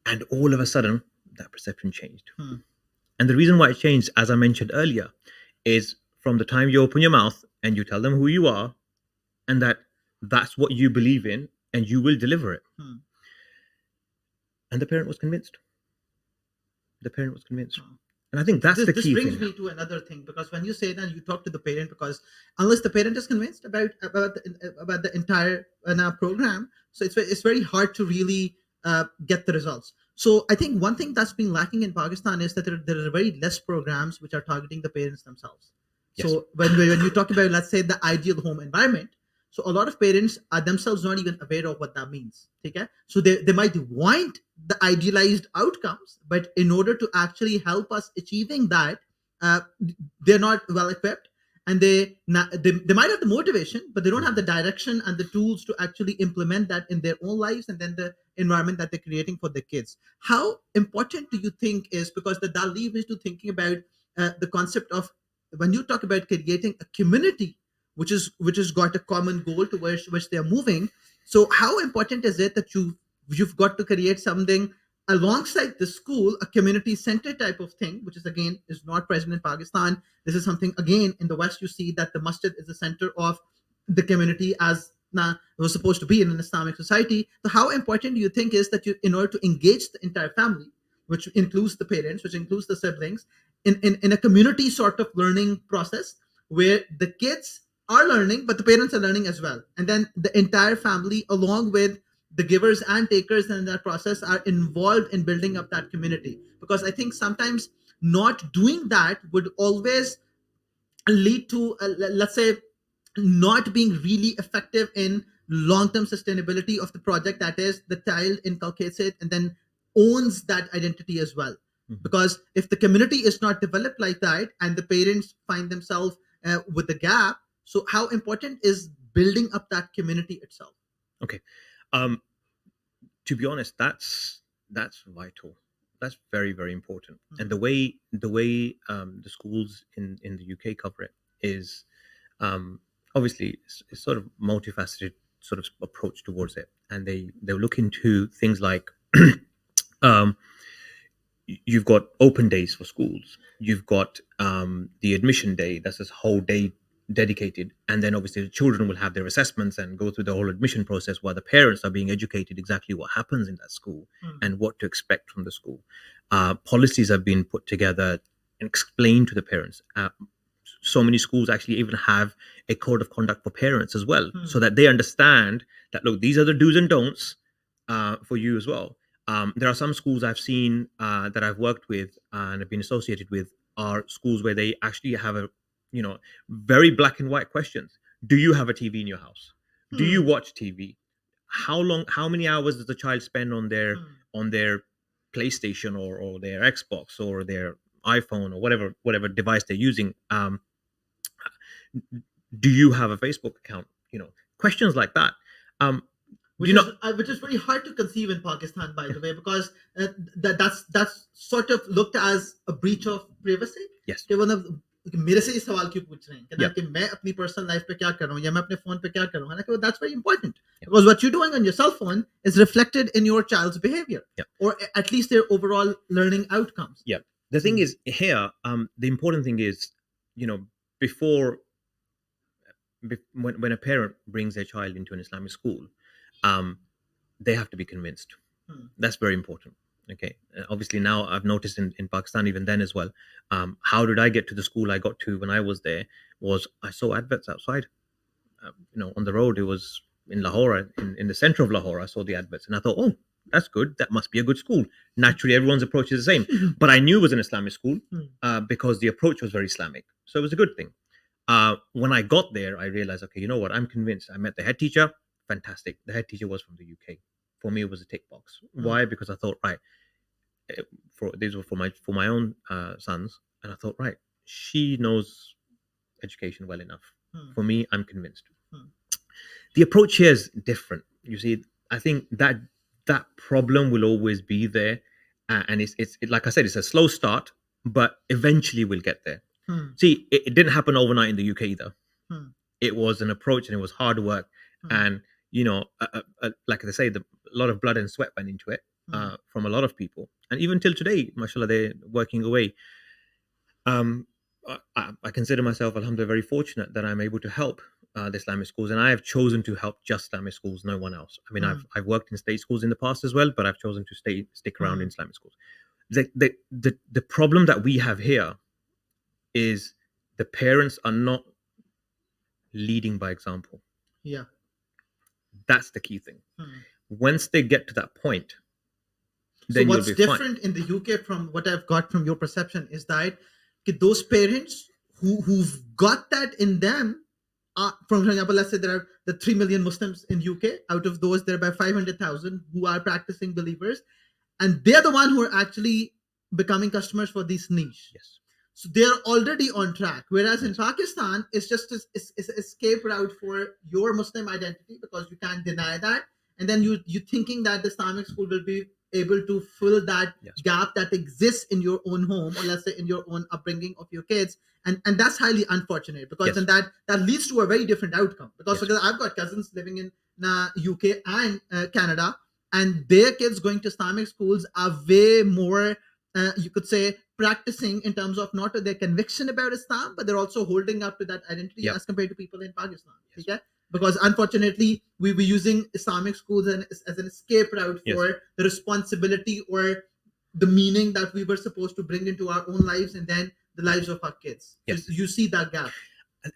And all of a sudden, that perception changed. And the reason why it changed, as I mentioned earlier, is from the time you open your mouth and you tell them who you are and that that's what you believe in and you will deliver it. And the parent was convinced. The parent was convinced. And I think that's the key thing. This brings thing. me to another thing, because when you say that, you talk to the parent, because unless the parent is convinced about the entire program, so it's very hard to really get the results. So I think one thing that's been lacking in Pakistan is that there are very less programs which are targeting the parents themselves. Yes. So when you talk about, let's say, the ideal home environment, so a lot of parents are themselves not even aware of what that means. Okay? So they might want the idealized outcomes, but in order to actually help us achieving that, they're not well equipped, and they might have the motivation, but they don't have the direction and the tools to actually implement that in their own lives, and then the environment that they're creating for their kids. How important do you think is, because that leads me to thinking about the concept of, when you talk about creating a community which has got a common goal to which they're moving. So how important is it that you've got to create something alongside the school, a community center type of thing, which is again is not present in Pakistan. This is something, again, in the West, you see that the masjid is the center of the community, as it was supposed to be in an Islamic society. So how important do you think is that you, in order to engage the entire family, which includes the parents, which includes the siblings, in a community sort of learning process, where the kids are learning, but the parents are learning as well, and then the entire family, along with the givers and takers in that process, are involved in building up that community? Because I think sometimes not doing that would always lead to, let's say, not being really effective in long-term sustainability of the project. That is, the child inculcates it and then owns that identity as well. Because if the community is not developed like that, and the parents find themselves with the gap, so how important is building up that community itself? Okay. To be honest, that's vital. That's very, very important. And the way the schools in the UK cover it is, obviously it's sort of multifaceted sort of approach towards it, and they look into things like um, you've got open days for schools, you've got the admission day, that's this whole day dedicated, and then obviously the children will have their assessments and go through the whole admission process, while the parents are being educated exactly what happens in that school and what to expect from the school. Policies have been put together and explained to the parents. So many schools actually even have a code of conduct for parents as well, so that they understand that, look, these are the do's and don'ts for you as well. There are some schools I've seen that I've worked with and have been associated with, are schools where they actually have a, very black and white questions. Do you have a TV in your house? Do you watch TV? How many hours does the child spend on their PlayStation or their Xbox or their iPhone or whatever device they're using? Do you have a Facebook account? Questions like that. Which is very hard to conceive in Pakistan, by the way, because that's sort of looked as a breach of privacy. Yes. कि मतलब मेरे से ये सवाल क्यों पूछ रहे हैं कि Yeah. कि मैं अपनी पर्सनल लाइफ पे क्या कर रहा हूँ या मैं अपने फोन पे क्या कर रहा हूँ, हालांकि that's very important, because what you're doing on your cell phone is reflected in your child's behavior, or at least their overall learning outcomes. Yeah. The thing is here, the important thing is, before when a parent brings their child into an Islamic school, they have to be convinced. That's very important. Okay. Obviously, now I've noticed in Pakistan, even then as well, how did I get to the school I got to when I was there? Was I saw adverts outside, on the road. It was in Lahore, in the center of Lahore. I saw the adverts, and I thought, oh, that's good. That must be a good school. Naturally, everyone's approach is the same. But I knew it was an Islamic school because the approach was very Islamic. So it was a good thing. When I got there, I realized, okay, you know what? I'm convinced. I met the head teacher. Fantastic. The head teacher was from the UK. For me, it was a tick box. Why? Because I thought, right, these were for my own sons, and I thought, right, she knows education well enough. Hmm. For me, I'm convinced. Hmm. The approach here is different. You see, I think that problem will always be there, and like I said, it's a slow start, but eventually we'll get there. Hmm. See, it didn't happen overnight in the UK either. Hmm. It was an approach, and it was hard work, Hmm. and like they say, a lot of blood and sweat went into it from a lot of people, and even till today, mashallah, they're working away. um, I consider myself, alhamdulillah, very fortunate that I'm able to help the Islamic schools, and I have chosen to help just Islamic schools, no one else. I mean, I've worked in state schools in the past as well, but I've chosen to stick around in Islamic schools. The problem that we have here is the parents are not leading by example. Yeah. That's the key thing. Once they get to that point, so then what's you'll be different in the UK from what I've got from your perception is that those parents who've got that in them, for example, let's say there are the 3 million Muslims in UK. Out of those, there are about 500,000 who are practicing believers, and they're the one who are actually becoming customers for this niche. Yes. So they're already on track. Whereas in Pakistan, it's just an escape route for your Muslim identity, because you can't deny that. And then you thinking that the Islamic school will be able to fill that gap that exists in your own home, or let's say in your own upbringing of your kids. And that's highly unfortunate, because then that leads to a very different outcome. Because I've got cousins living in UK and Canada, and their kids going to Islamic schools are way more, you could say, practicing in terms of not their conviction about Islam, but they're also holding up to that identity as compared to people in Pakistan. Okay? Because unfortunately, we were using Islamic schools as an escape route for the responsibility or the meaning that we were supposed to bring into our own lives and then the lives of our kids. Yes. So you see that gap.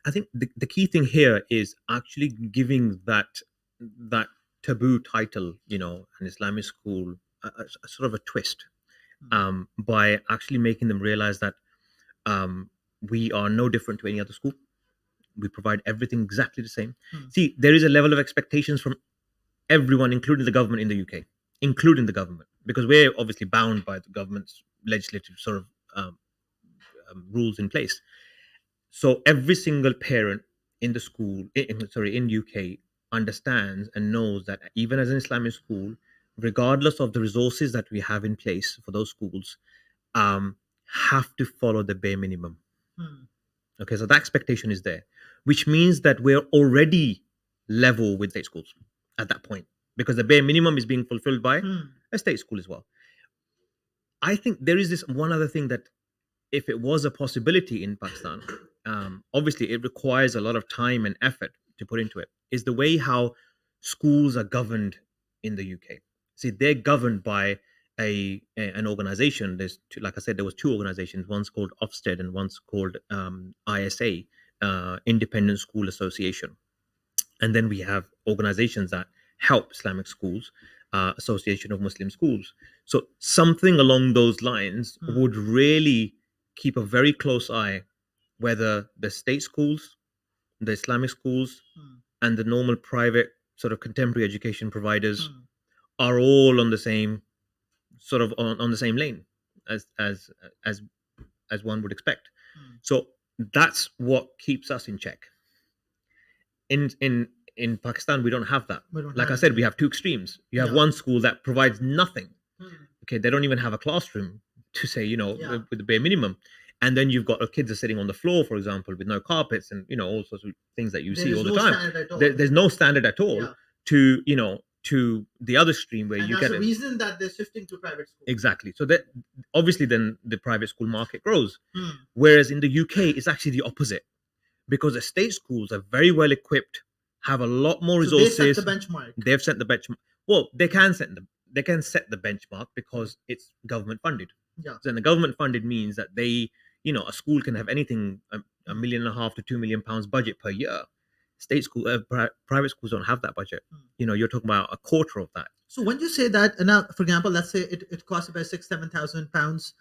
I think the key thing here is actually giving that taboo title, an Islamic school, a sort of a twist, by actually making them realize that we are no different to any other school. We provide everything exactly the same. See, there is a level of expectations from everyone, including the government in the UK, including the government, because we're obviously bound by the government's legislative sort of rules in place. So every single parent in the school, in UK, understands and knows that even as an Islamic school, regardless of the resources that we have in place for those schools, have to follow the bare minimum. Okay, so that expectation is there, which means that we're already level with state schools at that point, because the bare minimum is being fulfilled by a state school as well. I think there is this one other thing that, if it was a possibility in Pakistan, obviously it requires a lot of time and effort to put into it, is the way how schools are governed in the UK. See, they're governed by an organization. There's two, like I said, there was two organizations. One's called Ofsted and one's called ISA, Independent School Association. And then we have organizations that help Islamic schools, Association of Muslim Schools. So something along those lines would really keep a very close eye whether the state schools, the Islamic schools, and the normal private sort of contemporary education providers are all on the same sort of on the same lane as one would expect. So that's what keeps us in check. In Pakistan, we don't have that. Like I said, we have two extremes. You have one school that provides nothing. Okay, they don't even have a classroom to say, with the bare minimum. And then you've got kids are sitting on the floor, for example, with no carpets and all sorts of things that you see all the time. There's no standard at all to the other stream where you get. That's the reason that they're shifting to private schools. Exactly. So that obviously then the private school market grows. Whereas in the UK, it's actually the opposite, because the state schools are very well equipped, have a lot more resources. They set the benchmark. They've set the benchmark. Well, they can set the benchmark because it's government funded. Yeah. So the government funded means that they, a school can have anything $1.5 million to £2 million budget per year. State school, private schools don't have that budget. You're talking about a quarter of that. So when you say that, now, for example, let's say it costs about £6,000-7,000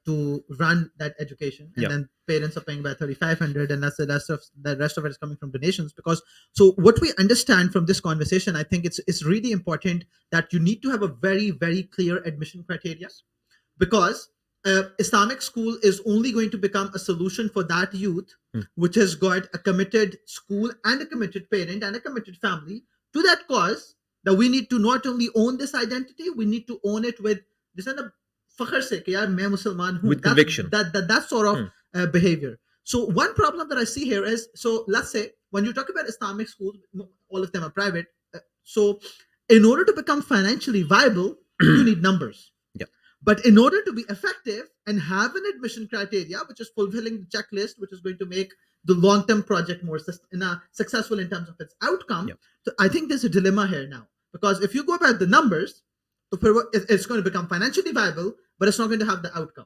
to run that education, and then parents are paying about 3,500, and that's the rest of it is coming from donations. Because so what we understand from this conversation, I think it's really important that you need to have a very, very clear admission criteria, because Islamic school is only going to become a solution for that youth, which has got a committed school and a committed parent and a committed family to that cause. That we need to not only own this identity, we need to own it with this and fakhar se ki yaar main Musliman hoon. With conviction. That sort of behavior. So one problem that I see here is, so let's say when you talk about Islamic schools, all of them are private. So in order to become financially viable, you need numbers. But in order to be effective and have an admission criteria, which is fulfilling the checklist, which is going to make the long-term project more successful in terms of its outcome, so I think there's a dilemma here now. Because if you go about the numbers, it's going to become financially viable, but it's not going to have the outcome.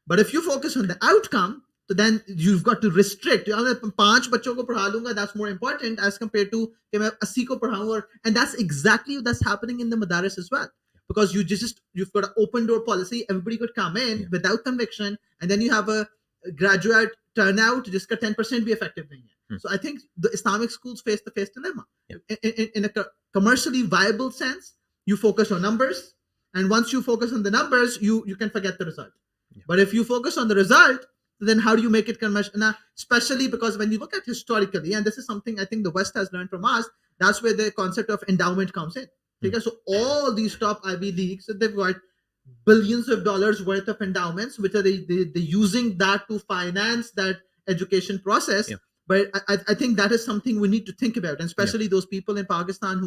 But if you focus on the outcome, so then you've got to restrict. Paanch bachon ko padha lunga, that's more important as compared to कि मैं 80 को पढ़ाऊं, and that's exactly what's happening in the madaris as well. Because you've got an open door policy, everybody could come in without conviction, and then you have a graduate turnout jiska 10% be effective nahi hai. So I think the Islamic schools face the dilemma. In a commercially viable sense, you focus on numbers, and once you focus on the numbers, you can forget the result. But if you focus on the result, then how do you make it commercial? Now, especially because when you look at historically, and this is something I think the West has learned from us, that's where the concept of endowment comes in. So all these top Ivy Leagues, they've got billions of dollars worth of endowments, which are they using that to finance that education process. But I think that is something we need to think about, and especially those people in Pakistan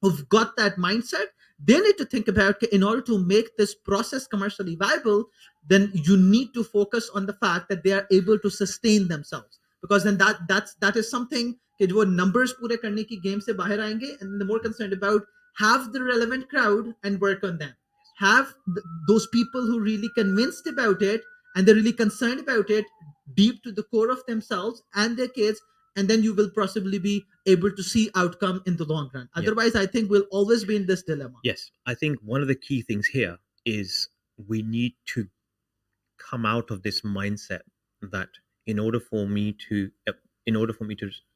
who've got that mindset. They need to think about, in order to make this process commercially viable, then you need to focus on the fact that they are able to sustain themselves, because then that is something कि जो numbers पूरे करने की game से बाहर आएंगे, and the more concerned about have the relevant crowd and work on them, have those people who really convinced about it and they're really concerned about it deep to the core of themselves and their kids, and then you will possibly be able to see outcome in the long run. Otherwise, I think we'll always be in this dilemma. Yes, I think one of the key things here is we need to come out of this mindset that in order for me to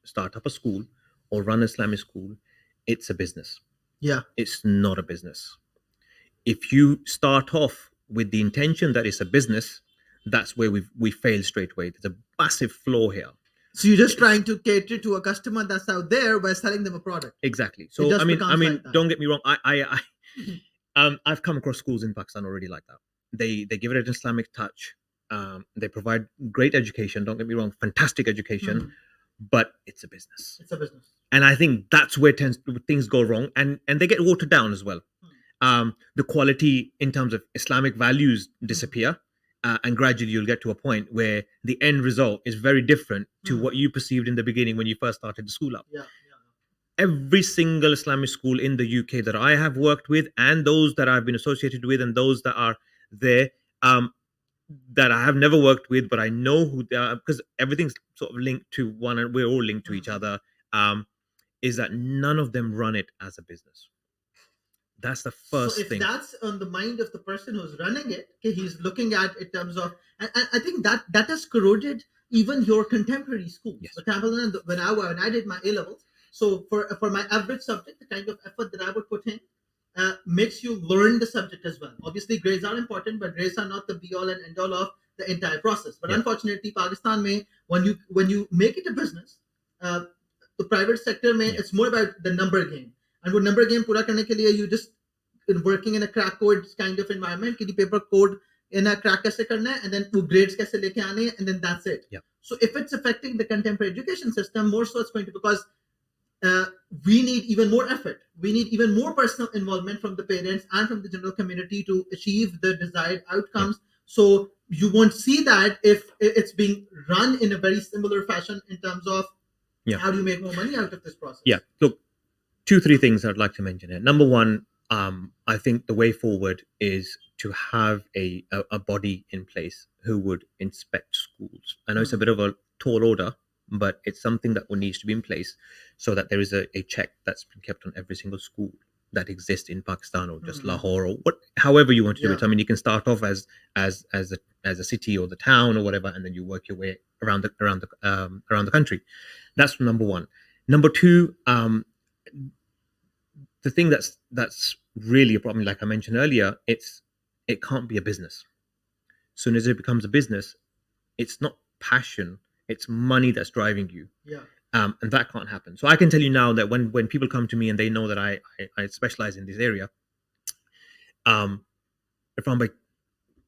start up a school or run an Islamic school, it's a business. It's not a business. If you start off with the intention that it's a business, that's where we fail straight away. There's a massive flaw here. So you're just trying to cater to a customer that's out there by selling them a product. Exactly. So I mean, like, don't get me wrong. I've come across schools in Pakistan already like that. They give it an Islamic touch. They provide great education. Don't get me wrong, fantastic education, but it's a business. It's a business. And I think that's where things go wrong, and they get watered down as well. The quality in terms of Islamic values disappear, and gradually you'll get to a point where the end result is very different to what you perceived in the beginning when you first started the school up. Every single Islamic school in the UK that I have worked with, and those that I've been associated with, and those that are there, that I have never worked with, but I know who they are because everything's sort of linked to one, and we're all linked to each other. Is that none of them run it as a business. That's the first thing. So if that's on the mind of the person who's running it, he's looking at it in terms of, and I think that has corroded even your contemporary schools. Yes. For example, when I did my A-levels, so for my average subject, the kind of effort that I would put in makes you learn the subject as well. Obviously, grades are important, but grades are not the be-all and end-all of the entire process. But unfortunately, Pakistan mein, when you make it a business, the private sector mein, it's more about the number game. And with number game pura karne ke liye, you just working in a crack code kind of environment, ki paper code in a crack kaise karna hai, and then grades kaise leke aane, and then that's it. So if it's affecting the contemporary education system, more so it's going to, because we need even more effort. We need even more personal involvement from the parents and from the general community to achieve the desired outcomes. So you won't see that if it's being run in a very similar fashion in terms of how do you make more money out of this process. Look, 2-3 things I'd like to mention here. Number one, I think the way forward is to have a body in place who would inspect schools. I know it's a bit of a tall order, but it's something that needs to be in place so that there is a check that's been kept on every single school that exists in Pakistan, or just Lahore, or however you want to do it. I mean, you can start off as a city or the town or whatever, and then you work your way around the country. That's number one. Number two, the thing that's really a problem, like I mentioned earlier, it can't be a business. Soon as it becomes a business, it's not passion, it's money that's driving you. Yeah. And that can't happen. So I can tell you now that when people come to me and they know that I specialize in this area, if I'm like,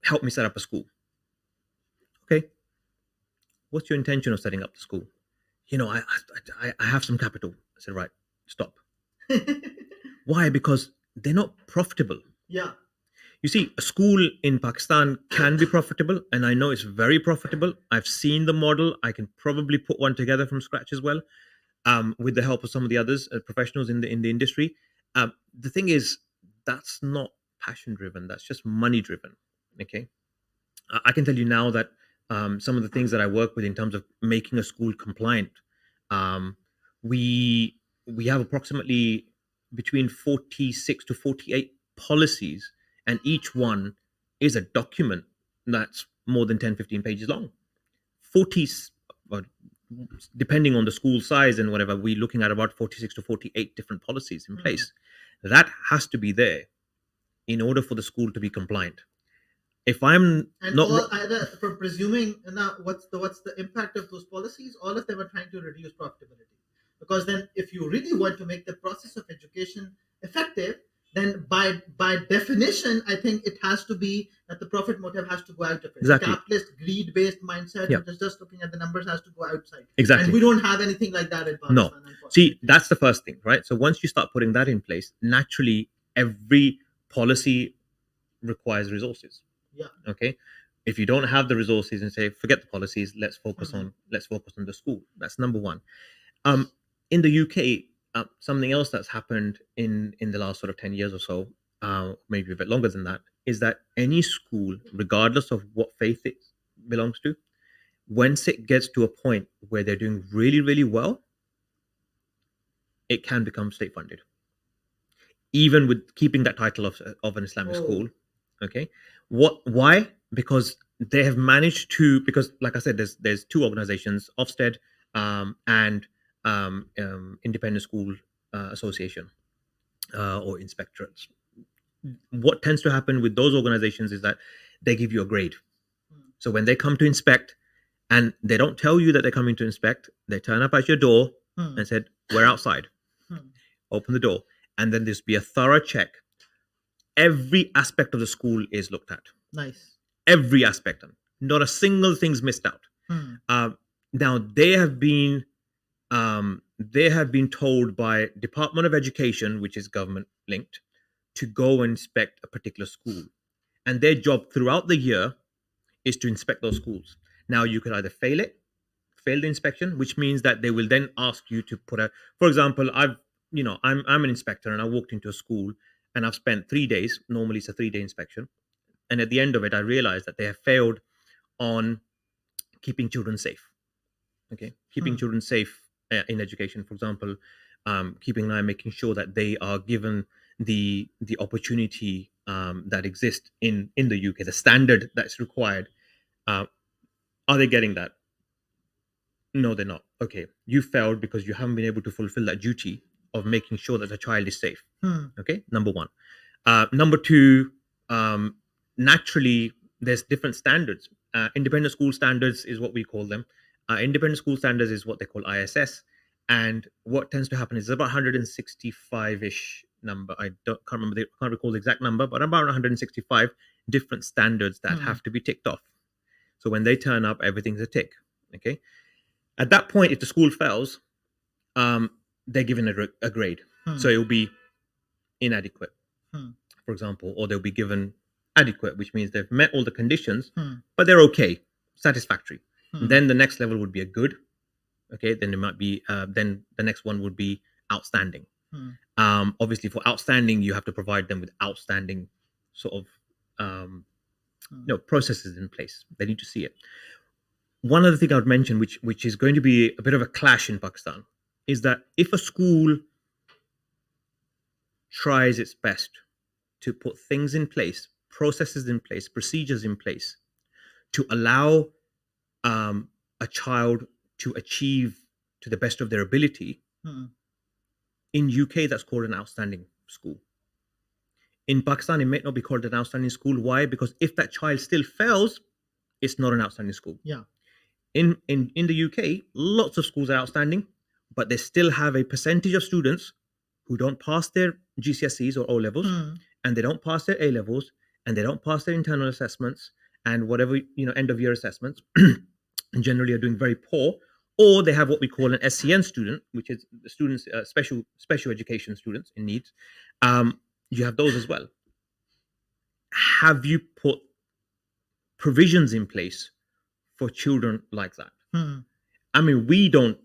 help me set up a school. Okay, what's your intention of setting up the school? I have some capital. I said, right, stop. Why? Because they're not profitable. Yeah. You see, a school in Pakistan can be profitable, and I know it's very profitable. I've seen the model. I can probably put one together from scratch as well, with the help of some of the others, professionals in the industry. The thing is, that's not passion driven. That's just money driven. Okay, I can tell you now that some of the things that I work with in terms of making a school compliant, um, we we have approximately between 46 to 48 policies, and each one is a document that's more than 10, 15 pages long. 40, uh, depending on the school size and whatever, we're looking at about 46 to 48 different policies in place. That has to be there in order for the school to be compliant. If I'm And not all either for presuming now, what's the impact of those policies? All of them are trying to reduce profitability, because then if you really want to make the process of education effective, then by definition, I think it has to be that the profit motive has to go out of it. Exactly. The capitalist greed based mindset, Yeah. which is just looking at the numbers, has to go outside. Exactly. And we don't have anything like that in Pakistan. No. Unfortunately. See, that's the first thing, right? So once you start putting that in place, naturally every policy requires resources. Yeah. Okay. If you don't have the resources and say, forget the policies, let's focus on the school. That's number one. In the UK, something else that's happened in the last sort of 10 years or so, maybe a bit longer than that, is that any school, regardless of what faith it belongs to, once it gets to a point where they're doing really, really well, it can become state funded, even with keeping that title of an Islamic school. Okay, why? Because they have managed to, because like I said, there's two organizations, Ofsted, and Independent School Association, or inspectorates. What tends to happen with those organizations is that they give you a grade. So when they come to inspect, and they don't tell you that they're coming to inspect, they turn up at your door and said, we're outside. Open the door, and then there's be a thorough check. Every aspect of the school is looked at. Nice. Every aspect, not a single thing's missed out. Now they have been told by Department of Education, which is government linked, to go and inspect a particular school, and their job throughout the year is to inspect those schools. Now you could either fail the inspection, which means that they will then ask you to put for example, I'm an inspector and I walked into a school and I've spent 3 days. Normally it's a 3-day inspection, and at the end of it I realized that they have failed on keeping children safe. Okay, keeping children safe in education, for example, keeping an eye, making sure that they are given the opportunity that exists in the UK, the standard that's required. Are they getting that? No, they're not. Okay, you failed because you haven't been able to fulfill that duty of making sure that the child is safe. Okay, number one. Number two, naturally, there's different standards. Independent school standards is what we call them. Independent school standards is what they call ISS. And what tends to happen is about 165-ish number. Can't recall the exact number, but about 165 different standards that have to be ticked off. So when they turn up, everything's a tick. Okay. At that point, if the school fails, they're given a grade. So it will be inadequate, for example, or they'll be given adequate, which means they've met all the conditions, but they're okay, satisfactory. Then the next level would be a good. Okay, then it might be, then the next one would be outstanding. Obviously, for outstanding, you have to provide them with outstanding sort of processes in place. They need to see it. One other thing I would mention, which is going to be a bit of a clash in Pakistan, is that if a school tries its best to put things in place, processes in place, procedures in place, to allow a child to achieve to the best of their ability, in UK that's called an outstanding school. In Pakistan, it may not be called an outstanding school. Why? Because if that child still fails, it's not an outstanding school. Yeah. In the UK, lots of schools are outstanding, but they still have a percentage of students who don't pass their GCSEs or O levels, and they don't pass their A levels, and they don't pass their internal assessments and whatever end of year assessments, and generally are doing very poor. Or they have what we call an SCN student, which is the students, special education students in needs. You have those as well. Have you put provisions in place for children like that? I mean, we don't,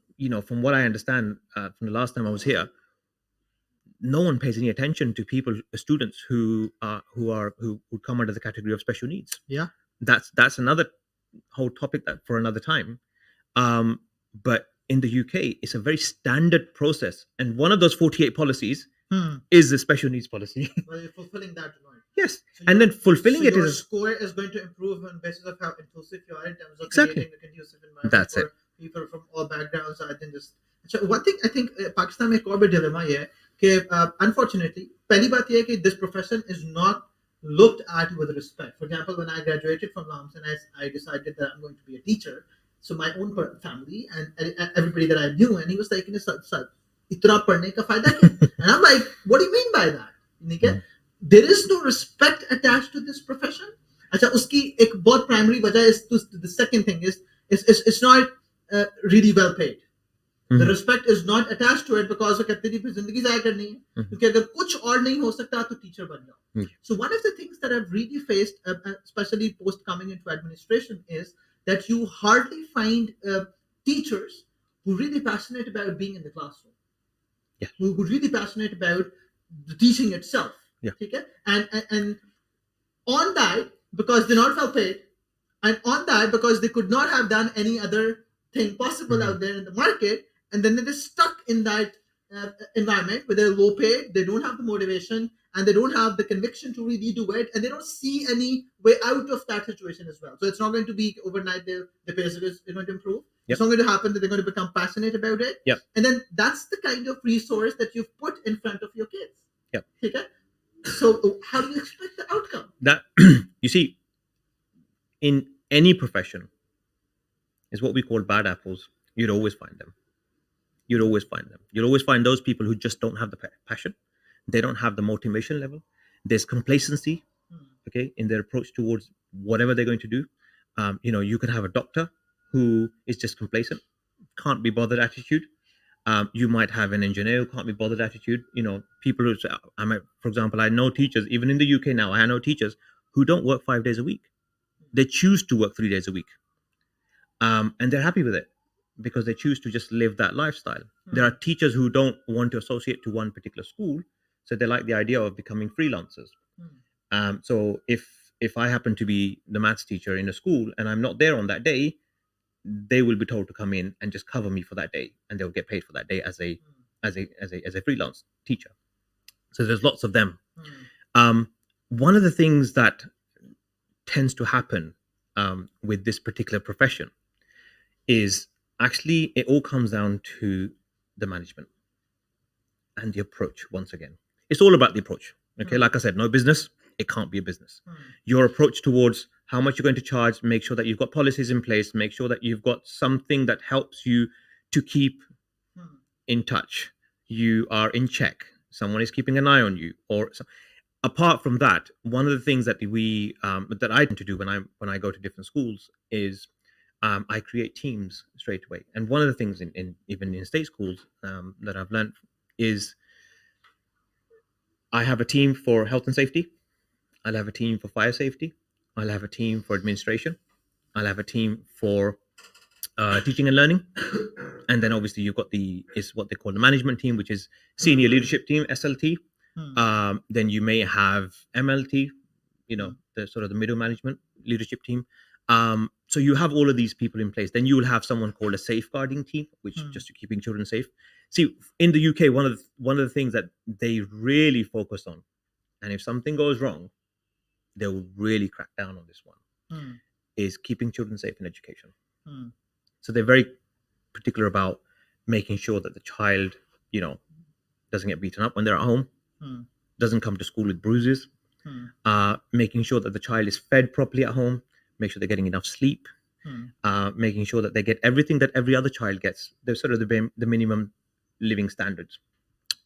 from what I understand from the last time I was here, no one pays any attention to students who come under the category of special needs. Yeah. That's another whole topic that for another time. But in the UK, it's a very standard process, and one of those 48 policies is the special needs policy. Well, you're fulfilling that or not? Yes, so and then fulfilling it your is score is going to improve on basis of how inclusive you are in terms of exactly creating a conducive environment that's for it. People from all backgrounds. I think just so one thing I think Pakistan में एक और भी dilemma ये है कि unfortunately पहली बात ये है कि this profession is not looked at with respect. For example, when I graduated from LAMS and I decided that I'm going to be a teacher, so my own family and everybody that I knew, and he was like, इतना पढ़ने का फायदा क्या? And I'm like, what do you mean by that? There is no respect attached to this profession. अच्छा उसकी एक बहुत primary वजह is the second thing is it's not really well paid. The respect is not attached to it because वो कहते हैं फिर जिंदगी ज़ाया करनी है क्योंकि अगर कुछ और नहीं हो सकता तो teacher बन जाओ. So one of the things that I've really faced, especially post coming into administration, is that you hardly find teachers who are really passionate about being in the classroom. Yeah. Who are really passionate about the teaching itself. Yeah. Okay? And on that, because they're not well paid, and on that, because they could not have done any other thing possible out there in the market, and then they're just stuck in that environment where they're low paid, they don't have the motivation, and they don't have the conviction to really do it, and they don't see any way out of that situation as well. So it's not going to be overnight the pay is going to improve. Yep. It's not going to happen that they're going to become passionate about it. Yep. And then that's the kind of resource that you've put in front of your kids. Yep. Okay? So how do you expect the outcome? That you see, in any profession, is what we call bad apples. You'd always find them. You'd always find them. You'll always find those people who just don't have the passion. They don't have the motivation level. There's complacency, okay, in their approach towards whatever they're going to do. You can have a doctor who is just complacent, can't be bothered attitude. You might have an engineer who can't be bothered attitude. People who, for example, I know teachers, even in the UK now, I know teachers who don't work 5 days a week. They choose to work 3 days a week. And they're happy with it because they choose to just live that lifestyle. There are teachers who don't want to associate to one particular school, so they like the idea of becoming freelancers. So if I happen to be the maths teacher in a school and I'm not there on that day, they will be told to come in and just cover me for that day, and they'll get paid for that day as a freelance teacher. So there's lots of them. One of the things that tends to happen with this particular profession is actually it all comes down to the management and the approach. Once again, it's all about the approach. Okay, like I said, no business, it can't be a business. Your approach towards how much you're going to charge, make sure that you've got policies in place, make sure that you've got something that helps you to keep in touch. You are in check. Someone is keeping an eye on you. Or apart from that, one of the things that that I tend to do when I go to different schools is I create teams straight away. And one of the things even in state schools that I've learned is I have a team for health and safety. I'll have a team for fire safety. I'll have a team for administration. I'll have a team for teaching and learning. And then obviously you've got what they call the management team, which is senior leadership team, SLT. Then you may have MLT, the sort of the middle management leadership team. So you have all of these people in place. Then you will have someone called a safeguarding team, which is just to keeping children safe. See, in the UK, one of the things that they really focus on, and if something goes wrong, they will really crack down on this one, is keeping children safe in education. So they're very particular about making sure that the child, doesn't get beaten up when they're at home, doesn't come to school with bruises, making sure that the child is fed properly at home, make sure they're getting enough sleep, Hmm. making sure that they get everything that every other child gets. They're sort of the minimum living standards.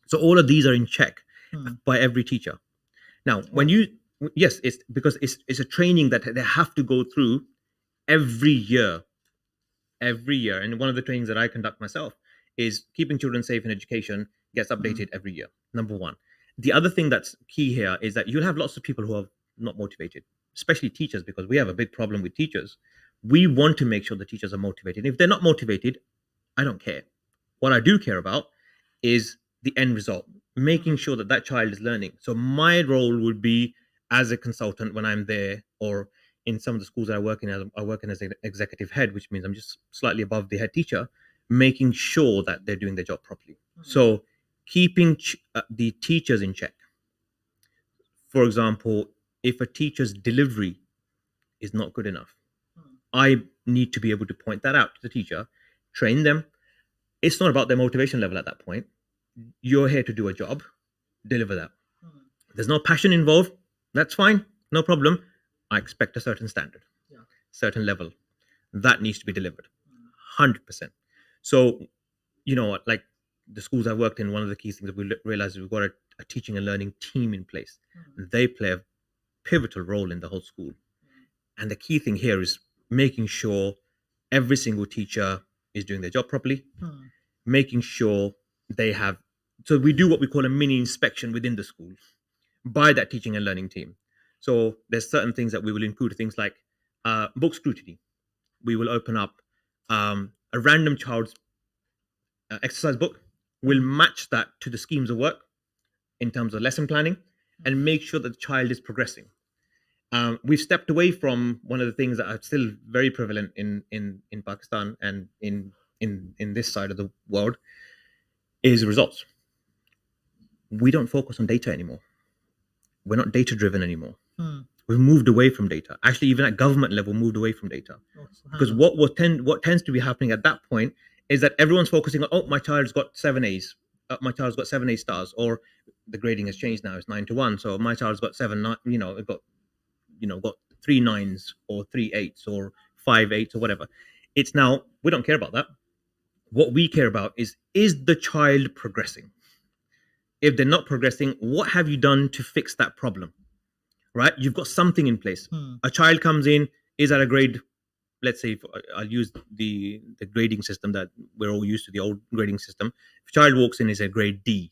So all of these are in check Hmm. by every teacher. Now, when Wow. you yes, it's because it's a training that they have to go through every year, every year. And one of the trainings that I conduct myself is keeping children safe in education gets Hmm. updated every year. Number one. The other thing that's key here is that you'll have lots of people who are not motivated, especially teachers, because we have a big problem with teachers. We want to make sure the teachers are motivated. If they're not motivated, I don't care. What I do care about is the end result, making sure that that child is learning. So my role would be as a consultant when I'm there, or in some of the schools that I work in as an executive head, which means I'm just slightly above the head teacher, making sure that they're doing their job properly. So keeping the teachers in check. For example, if a teacher's delivery is not good enough, I need to be able to point that out to the teacher, train them. It's not about their motivation level at that point. You're here to do a job, deliver that. There's no passion involved, that's fine, no problem. I expect a certain standard, certain level that needs to be delivered 100%. So, you know what, like the schools I worked in, one of the key things that we realized is we've got a teaching and learning team in place. They play a pivotal role in the whole school. And the key thing here is making sure every single teacher is doing their job properly, making sure they have. So we do what we call a mini inspection within the school by that teaching and learning team. So there's certain things that we will include, things like book scrutiny. We will open up a random child's exercise book. We'll match that to the schemes of work in terms of lesson planning and make sure that the child is progressing. We've stepped away from one of the things that are still very prevalent in Pakistan and in this side of the world is results. We don't focus on data anymore. We're not data driven anymore. We've moved away from data. Actually, even at government level, moved away from data. Because what tends to be happening at that point is that everyone's focusing on, oh, my child's got 7 A's. My child's got 7 A stars, or the grading has changed now. It's 9-1. So my child's got got 3 9s or 3 8s or 5 8s or whatever. It's now, we don't care about that. What we care about is the child progressing? If they're not progressing, what have you done to fix that problem? Right? You've got something in place. A child comes in, is at a grade, let's say, I'll use the grading system that we're all used to, the old grading system. If a child walks in, is a grade D.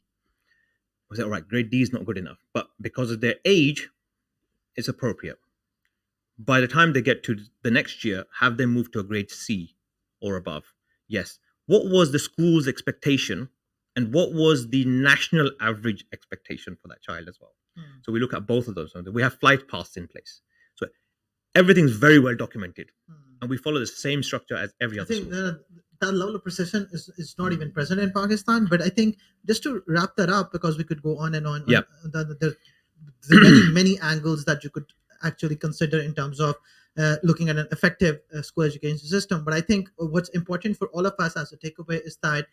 I say, all right, grade D is not good enough. But because of their age, it's appropriate. By the time they get to the next year, have them move to a grade C or above? Yes. What was the school's expectation, and what was the national average expectation for that child as well? So we look at both of those. We have flight paths in place. So everything's very well documented. And we follow the same structure as every I other think school. that level of precision is not even present in Pakistan. But I think just to wrap that up, because we could go on and on. Yeah. There are many angles that you could actually consider in terms of looking at an effective school education system. But I think what's important for all of us as a takeaway is that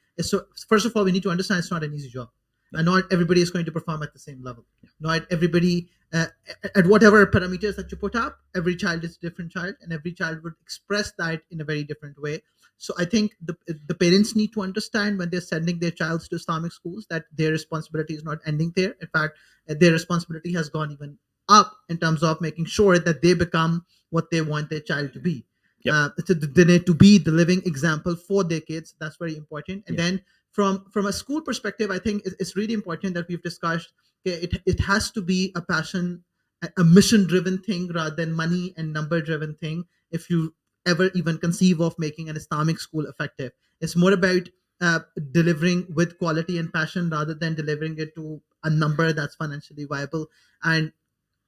first of all, we need to understand it's not an easy job. And not everybody is going to perform at the same level. Not everybody, at whatever parameters that you put up, every child is a different child, and every child would express that in a very different way. So I think the parents need to understand when they're sending their child to Islamic schools that their responsibility is not ending there. In fact, their responsibility has gone even up in terms of making sure that they become what they want their child to be. So they need to be the living example for their kids. That's very important. And then from a school perspective, I think it's really important that we've discussed, okay, it has to be a passion, a mission driven thing rather than money and number driven thing. If you ever even conceive of making an Islamic school effective, it's more about delivering with quality and passion rather than delivering it to a number that's financially viable. And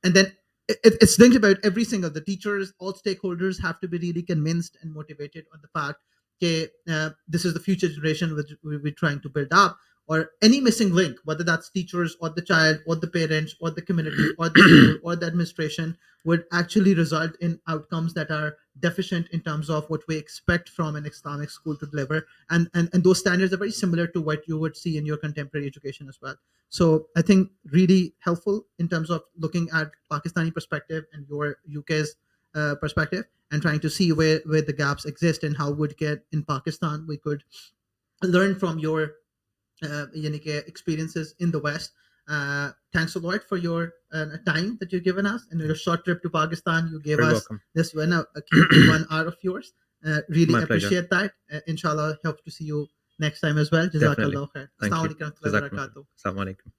then it's linked about every single, the teachers, all stakeholders have to be really convinced and motivated on the fact, okay, this is the future generation which we're trying to build up. Or any missing link, whether that's teachers or the child or the parents or the community or the school or the administration, would actually result in outcomes that are deficient in terms of what we expect from an Islamic school to deliver. And those standards are very similar to what you would see in your contemporary education as well. So I think really helpful in terms of looking at Pakistani perspective and your UK's perspective, and trying to see where the gaps exist and how would get in Pakistan we could learn from your yani कि experiences in the West. Thanks a lot for your time that you've given us and your short trip to Pakistan. You gave Very us welcome. this a key 1 hour of yours. Really My pleasure. appreciate that. Inshallah, hope to see you next time as well. Definitely. Jazakallah khair. Thank Assalamu you. alaikum warahmatullahi Jazakumullah. wabarakatuh. Assalamu alaikum.